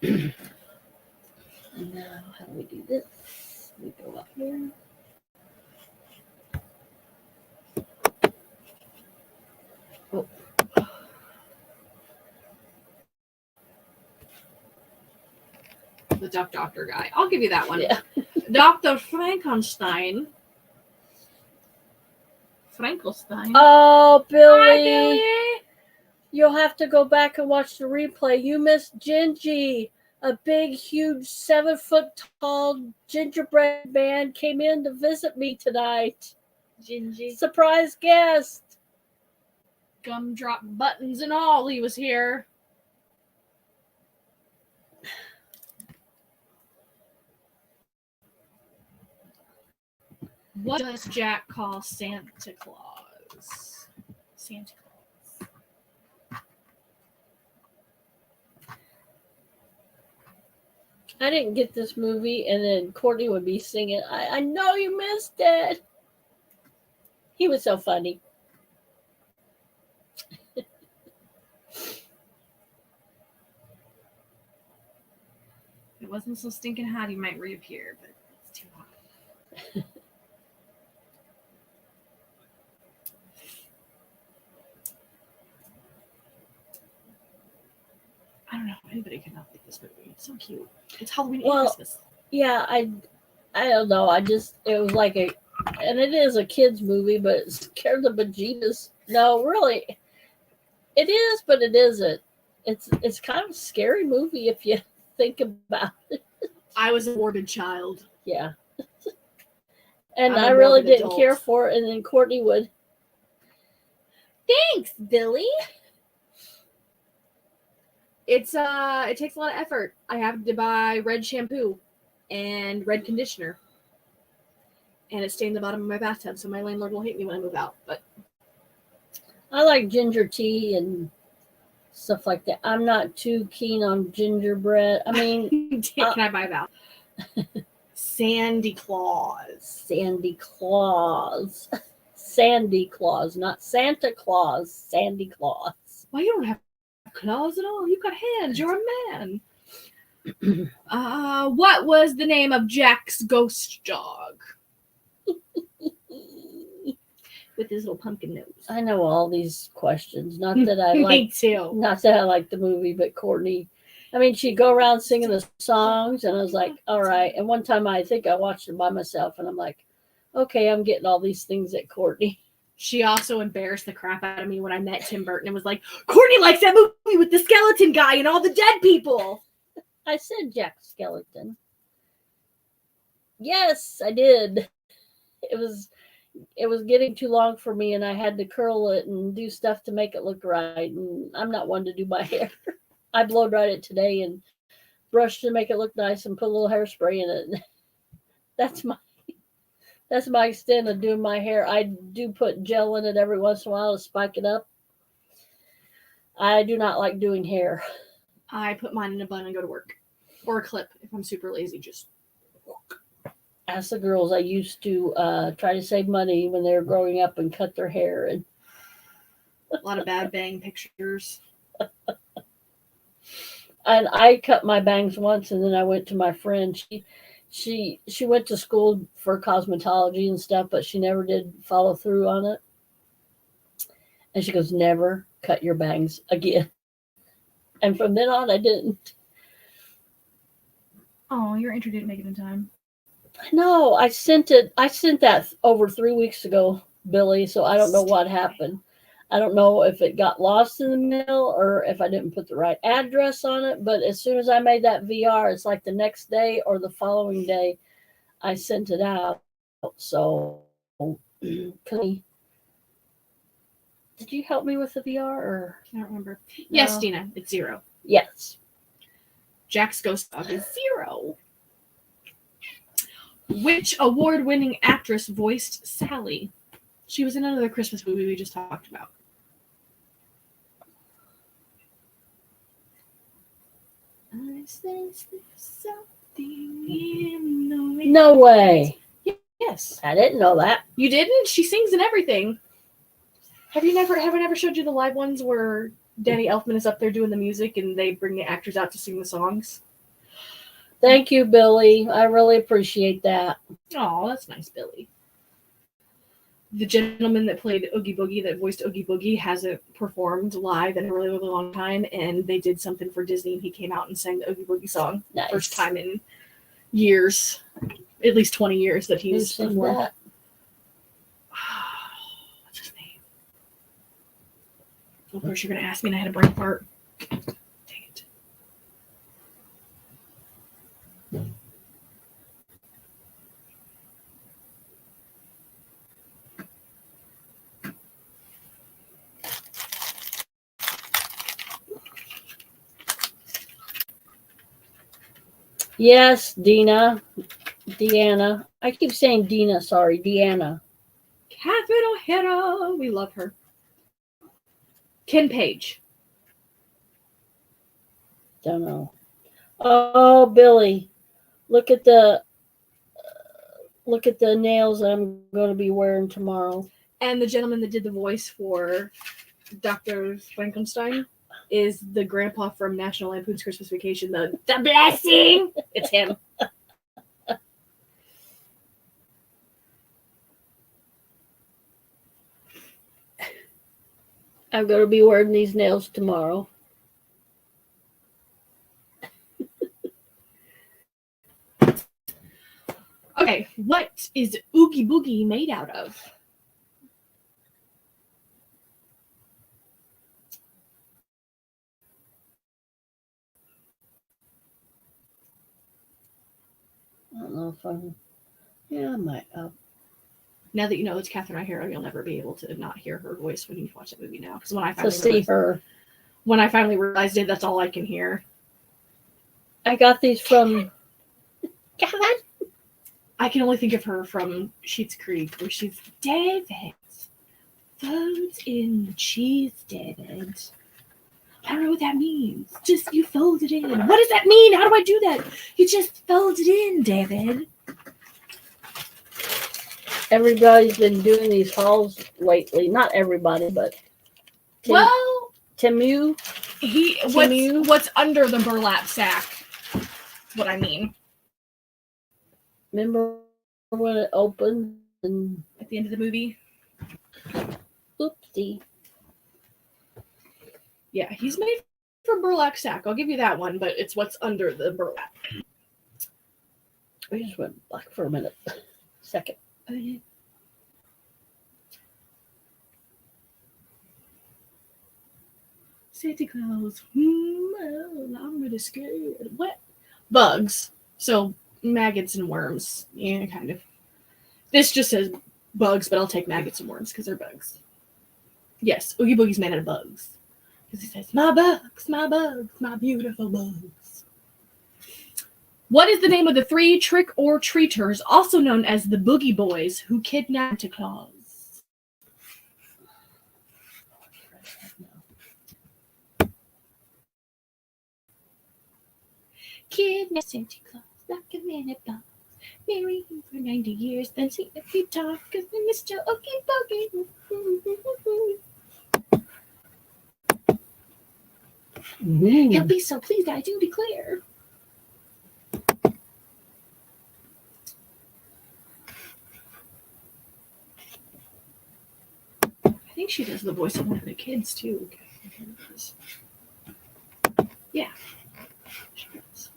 And now, how do we do this? We go up here. Oh. The Duck Doctor guy. I'll give you that one. Yeah. Dr. Frankenstein. Frankenstein. Oh, Hi, Billy. Billy. You'll have to go back and watch the replay. You missed Gingy. A big, huge, 7-foot-tall gingerbread man came in to visit me tonight. Gingy. Surprise guest. Gumdrop buttons and all, he was here. What does Jack call Santa Claus? Santa Claus. I didn't get this movie, and then Courtney would be singing, I know you missed it. He was so funny. If it wasn't so stinking hot, he might reappear, but it's too hot. I don't know. Anybody could not like this movie. It's so cute. It's Halloween and Well, Christmas. Yeah, I don't know. It was like and it is a kid's movie, but it scared the bejesus. No, really. It is, but it isn't. It's kind of a scary movie if you think about it. I was a morbid child. Yeah. And I'm a I really morbid didn't adult. care for it, and then Courtney would. Thanks, Billy. It takes a lot of effort. I have to buy red shampoo and red conditioner. And it stained the bottom of my bathtub, so my landlord will hate me when I move out. But I like ginger tea and stuff like that. I'm not too keen on gingerbread. I mean, can I buy a vowel? Sandy Claus. Sandy Claus. Sandy Claus, not Santa Claus. Sandy Claus. Why you don't have claws at all? You've got hands. You're a man. What was the name of Jack's ghost dog? With his little pumpkin nose. I know all these questions. Not that I Me like, too. not that I like the movie, but Courtney. I mean, she'd go around singing the songs, and I was like, all right. And one time, I think I watched it by myself, and I'm like, okay, I'm getting all these things at Courtney. She also embarrassed the crap out of me when I met Tim Burton and was like, Courtney likes that movie with the skeleton guy and all the dead people. I said Jack Skellington. Yes, I did. It was getting too long for me, and I had to curl it and do stuff to make it look right. And I'm not one to do my hair. I blow dried it today and brushed to make it look nice and put a little hairspray in it. That's my extent of doing my hair. I do put gel in it every once in a while to spike it up. I do not like doing hair. I put mine in a bun and go to work. Or a clip if I'm super lazy. Just Ask the girls. I used to try to save money when they were growing up and cut their hair. And a lot of bad bang pictures. and I cut my bangs once, and then I went to my friend. She went to school for cosmetology and stuff, but she never did follow through on it. And she goes, never cut your bangs again. And from then on, I didn't. Oh, your intro didn't make it in time. No, I sent that over 3 weeks ago, Billy. So I don't know what happened. I don't know if it got lost in the mail or if I didn't put the right address on it. But as soon as I made that VR, it's like the next day or the following day, I sent it out. So, did you help me with the VR? Or I don't remember. No. Yes, Dina, it's 0. Yes. Jack's ghost dog is 0. Which award-winning actress voiced Sally? She was in another Christmas movie we just talked about. I sense there's something in the wind. No way. Yes. I didn't know that. You didn't? She sings in everything. Have I never showed you the live ones where Danny Elfman is up there doing the music and they bring the actors out to sing the songs? Thank you, Billy. I really appreciate that. Oh, that's nice, Billy. The gentleman that played Oogie Boogie, that voiced Oogie Boogie, hasn't performed live in a really, really long time, and they did something for Disney, and he came out and sang the Oogie Boogie song. Nice. First time in years, at least 20 years that Who he's sang performed. that? What's his name? Of course, you're going to ask me, and I had a brain fart. Dang it. Yes, Deanna. I keep saying Dina, sorry, Deanna. Catherine O'Hara. We love her. Ken Page. Don't know. Oh, Billy, look at the nails I'm going to be wearing tomorrow. And the gentleman that did the voice for Dr. Frankenstein is the grandpa from National Lampoon's Christmas Vacation, the blessing. It's him. I'm going to be wearing these nails tomorrow. Okay, what is Oogie Boogie made out of? I don't know if I might. Now that you know it's Catherine O'Hara, you'll never be able to not hear her voice when you watch that movie now. Because when I To see finally her. when I finally realized it, that's all I can hear. I got these from. Kevin. I can only think of her from Schitt's Creek, where she's David. Fold in the cheese, David. I don't know what that means. Just you fold it in. What does that mean? How do I do that? You just fold it in, David. everybody's been doing these hauls lately. Not everybody, but Well, Temu. Temu. what's under the burlap sack? What I mean. Remember when it opened and At the end of the movie. oopsie. Yeah, he's made from burlap sack. I'll give you that one, but it's what's under the burlap. We just went black for a minute. Second. Santa Claus. Well, I'm really scared. What? Bugs. So maggots and worms. Yeah, kind of. This just says bugs, but I'll take maggots and worms because they're bugs. Yes, Oogie Boogie's made out of bugs. Because he says, my bugs, my beautiful bugs. What is the name of the 3 trick-or-treaters, also known as the Boogie Boys, who kidnapped Santa Claus? Kidnapped Santa Claus like a minute box. Marry him for 90 years, then see if he talks, because Mr. Oogie Boogie. He'll be so pleased, I do declare. I think she does the voice of one of the kids, too. Yeah. She does.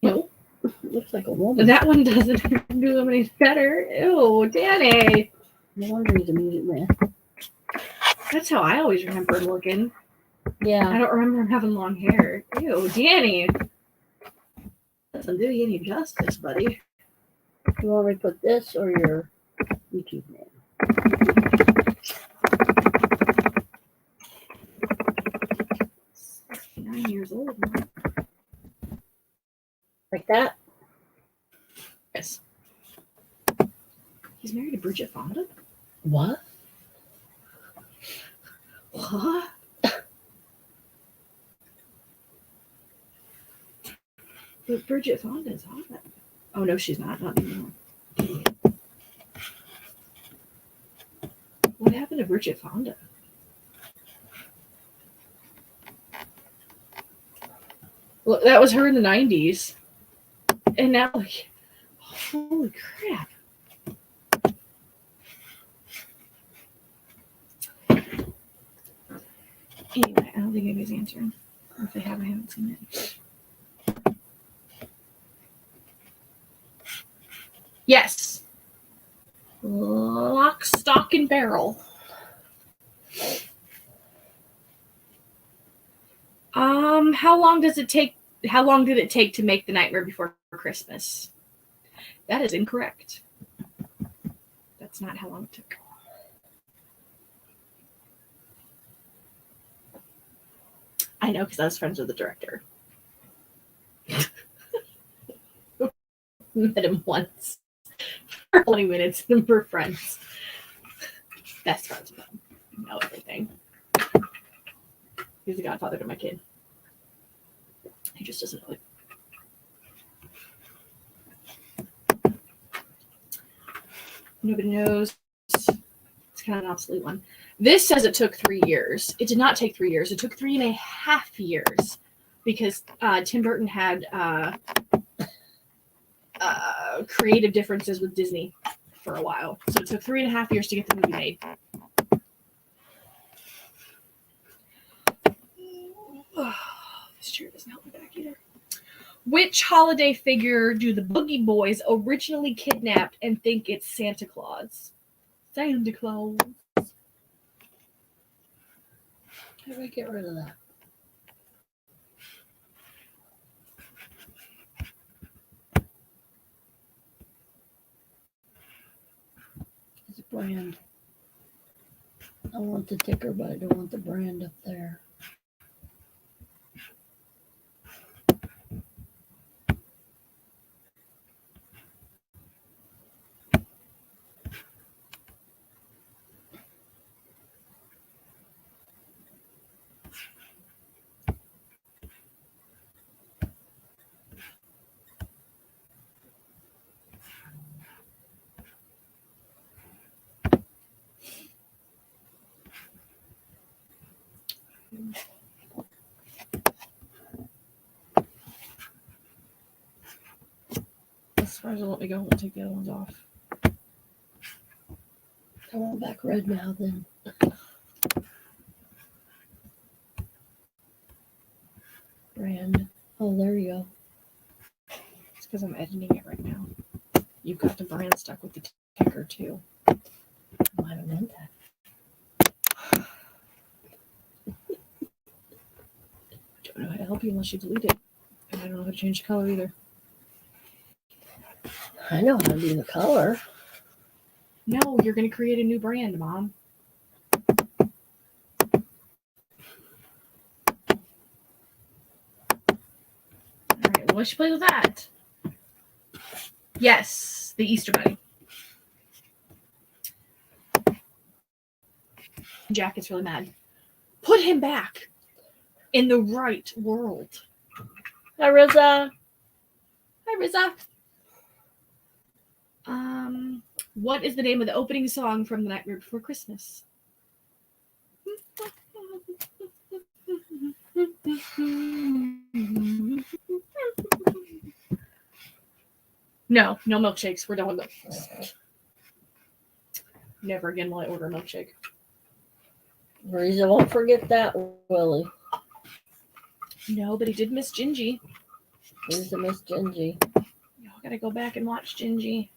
No, Looks like a woman. that one doesn't do them any better. Ew, Danny. No wonder he's a music man. That's how I always remember him looking. Yeah. I don't remember him having long hair. Ew, Danny. Doesn't do you any justice, buddy. You want me to put this or your YouTube name? 9 years old now. Like that? Yes. He's married to Bridget Fonda? What? What? But Bridget Fonda is hot. Oh no, she's not. Not anymore. What happened to Bridget Fonda? Well, that was her in the 90s. And now, like, holy crap. Anyway, I don't think anybody's answering. Or if they have, I haven't seen it. Yes. Lock, stock, and barrel. How long did it take to make The Nightmare Before Christmas? That is incorrect. That's not how long it took. I know, because I was friends with the director. Met him once for 20 minutes and we're friends. Best friends with him. Know everything. He's the godfather to my kid. He just doesn't know it. Nobody knows. It's kind of an obsolete one. This says it took 3 years. It did not take 3 years. It took 3.5 years because Tim Burton had creative differences with Disney for a while. So it took 3.5 years to get the movie made. This chair doesn't help me back either. Which holiday figure do the Boogie Boys originally kidnapped and think it's Santa Claus? Santa Claus. How do I get rid of that? It's a brand. I want the ticker, but I don't want the brand up there. As far as let me go, we'll take the other ones off. I want back red now then. Brand. Oh, there you go. It's because I'm editing it right now. You've got the brand stuck with the ticker too. I haven't meant that. I don't know how to help you unless you delete it. And I don't know how to change the color either. I know how to do the color. No, you're going to create a new brand, Mom. All right, well, let's play with that. Yes, the Easter Bunny. Jack gets really mad. Put him back in the right world. Hi, Riza. Hi, Riza. What is the name of the opening song from The Nightmare Before Christmas? No milkshakes. We're done with milkshakes. Never again will I order a milkshake. Riza won't forget that, will he? No, but he did miss Gingy. Riza Miss Gingy. Y'all gotta go back and watch Gingy.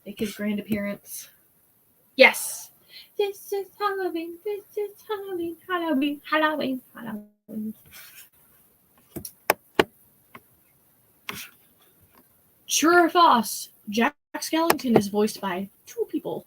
Make his grand appearance. Yes. This is Halloween. This is Halloween. Halloween. Halloween. Halloween. True or false? Jack Skellington is voiced by two people.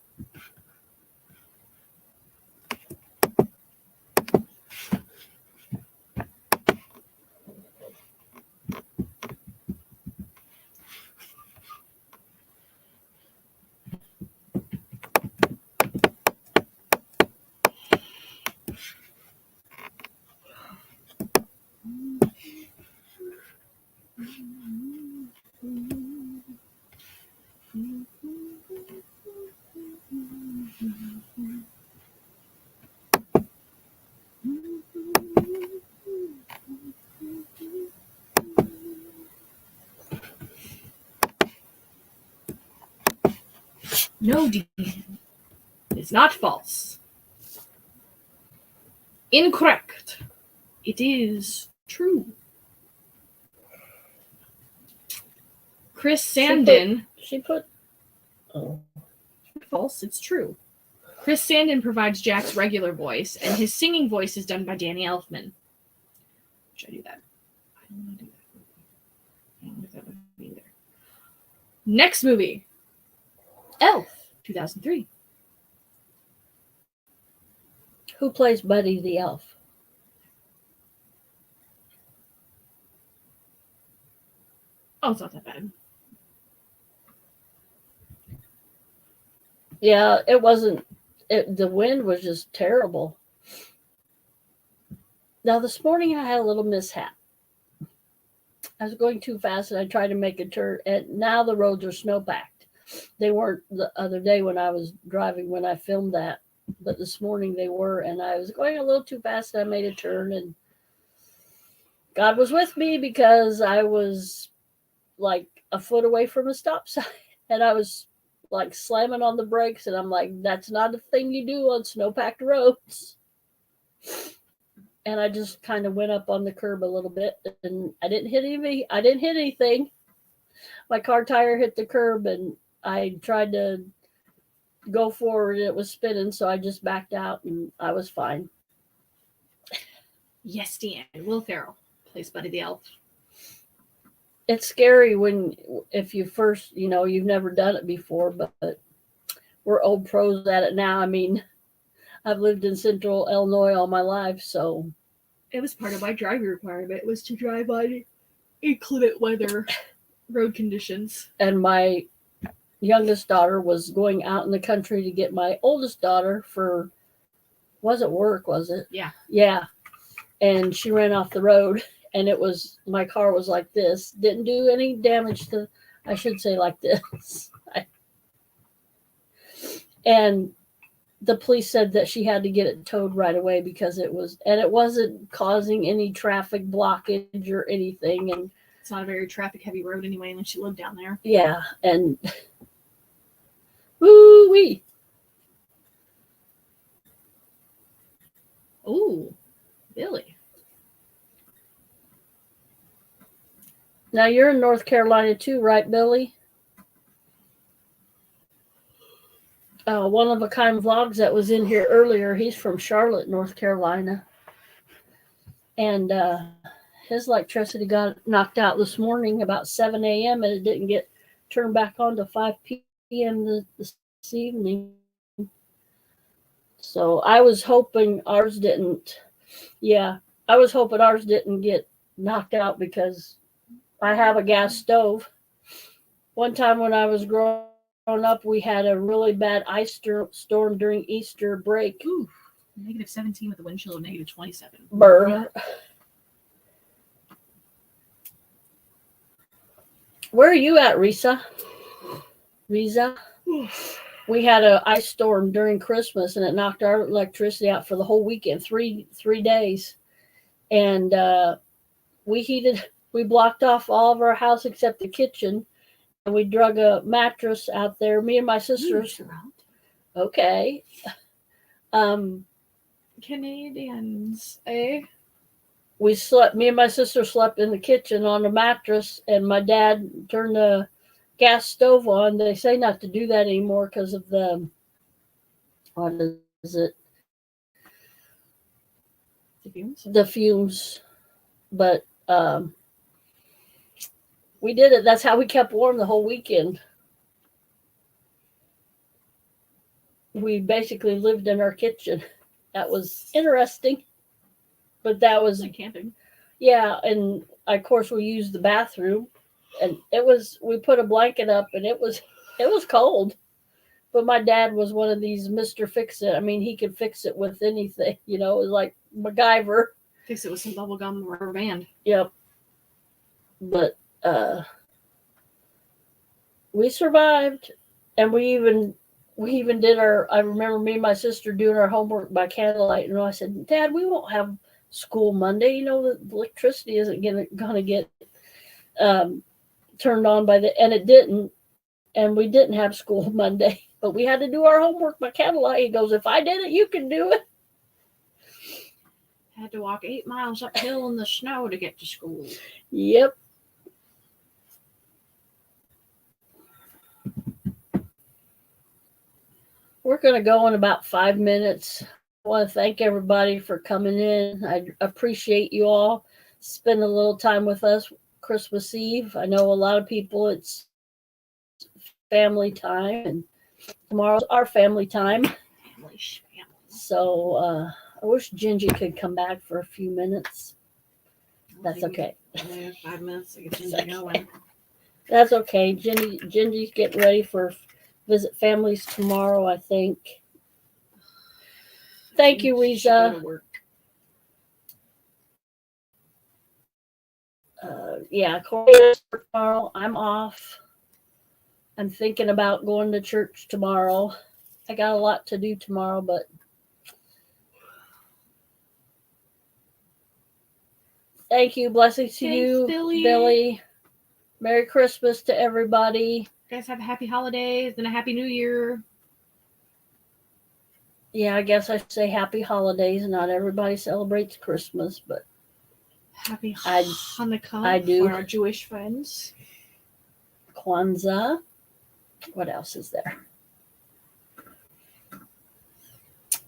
No, Dean. It's not false. Incorrect. It is true. Chris Sandin. She put. Oh. False. It's true. Chris Sandin provides Jack's regular voice, and his singing voice is done by Danny Elfman. Should I do that? I don't want to do that. I don't want to do that movie either. Next movie. Elf, 2003. Who plays Buddy the Elf? Oh, it's not that bad. Yeah, it wasn't. The wind was just terrible. Now, this morning I had a little mishap. I was going too fast and I tried to make a turn, and now the roads are snow-packed. They weren't the other day when I was driving when I filmed that, but this morning they were, and I was going a little too fast and I made a turn, and God was with me because I was like a foot away from a stop sign, and I was like slamming on the brakes, and I'm like, that's not a thing you do on snow-packed roads. And I just kind of went up on the curb a little bit, and I didn't hit anything. My car tire hit the curb, and I tried to go forward, and it was spinning, so I just backed out, and I was fine. Yes, Deanne. Will Ferrell plays Buddy the Elf. It's scary if you first, you've never done it before, but we're old pros at it now. I mean, I've lived in Central Illinois all my life, so. It was part of my driving requirement, was to drive on inclement weather road conditions. And my youngest daughter was going out in the country to get my oldest daughter for, was it work, was it? Yeah. Yeah. And she ran off the road, and my car was like this. Didn't do any damage to, I should say like this. And the police said that she had to get it towed right away because it wasn't causing any traffic blockage or anything. And It's not a very traffic heavy road anyway, unless you live down there. yeah, and woo wee. Ooh, Billy. Now you're in North Carolina too, right, Billy? One of a kind vlogs that was in here earlier. He's from Charlotte, North Carolina, and his electricity got knocked out this morning about 7 a.m. and it didn't get turned back on to 5 p.m. this evening. So I was hoping ours didn't. Yeah, I was hoping ours didn't get knocked out because I have a gas stove. One time when I was growing up, we had a really bad ice storm during Easter break. Ooh, -17 with a wind chill of -27. Burr. Where are you at, Risa? We had a ice storm during Christmas, and it knocked our electricity out for the whole weekend, three days. And we blocked off all of our house except the kitchen, and we drug a mattress out there. Me and my sisters. Okay. Canadians, eh? Me and my sister slept in the kitchen on a mattress, and my dad turned the gas stove on. They say not to do that anymore because of what is it? The fumes? The fumes. But we did it. That's how we kept warm the whole weekend. We basically lived in our kitchen. That was interesting. But that was like camping. Yeah, and of course we used the bathroom, and we put a blanket up, and it was cold. But my dad was one of these Mr. Fix-It. I mean, he could fix it with anything, it was like MacGyver. Fix it with some bubble gum and rubber band. Yep. But we survived, and we even did I remember me and my sister doing our homework by candlelight, and I said, Dad, we won't have school Monday. The electricity isn't gonna get turned on and it didn't, and we didn't have school Monday, but we had to do our homework by candlelight. He goes, if I did it, you can do it. Had to walk 8 miles uphill in the snow to get to school. Yep. We're gonna go in about 5 minutes. I want to thank everybody for coming in. I appreciate you all spending a little time with us Christmas Eve. I know a lot of people, it's family time, and tomorrow's our family time. So I wish Gingy could come back for a few minutes. That's okay. 5 minutes to get Gingy going. That's okay. Gingy's getting ready for visit families tomorrow, I think. Thank you, Riza. Yeah, tomorrow I'm off. I'm thinking about going to church tomorrow. I got a lot to do tomorrow, but thank you. Blessings to you, Billy. Merry Christmas to everybody. You guys have a happy holidays and a happy new year. Yeah, I guess I say happy holidays. Not everybody celebrates Christmas, but happy Hanukkah I do. For our Jewish friends. Kwanzaa. What else is there?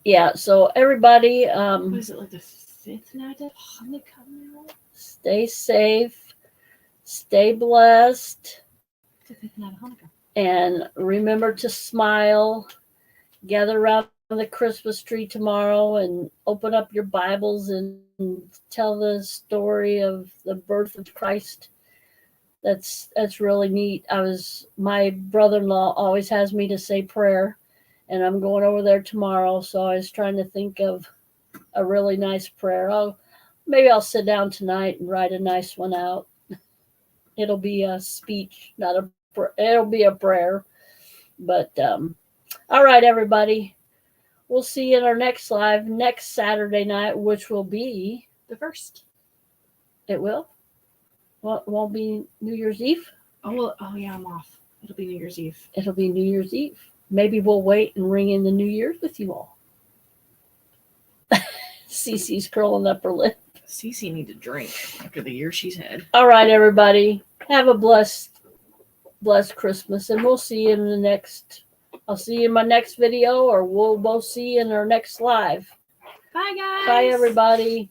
Yeah, so everybody, what is it, like the 5th night of Hanukkah now? Stay safe, stay blessed, It's the 5th night of Hanukkah. And remember to smile. Gather around the Christmas tree tomorrow and open up your Bibles and tell the story of the birth of Christ. That's really neat. My brother-in-law always has me to say prayer, and I'm going over there tomorrow, so I was trying to think of a really nice prayer. Maybe I'll sit down tonight and write a nice one out. It'll be a speech, it'll be a prayer. But all right, everybody. we'll see you in our next live next Saturday night, which will be, The first. it will? Well, it won't be New Year's Eve. Oh, well, oh yeah, I'm off. It'll be New Year's Eve. It'll be New Year's Eve. Maybe we'll wait and ring in the New Year's with you all. Cece's curling up her lip. Cece needs a drink after the year she's had. All right, everybody. Have a blessed Christmas, and we'll see you in the next. I'll see you in my next video, or we'll both see you in our next live. Bye, guys. Bye, everybody.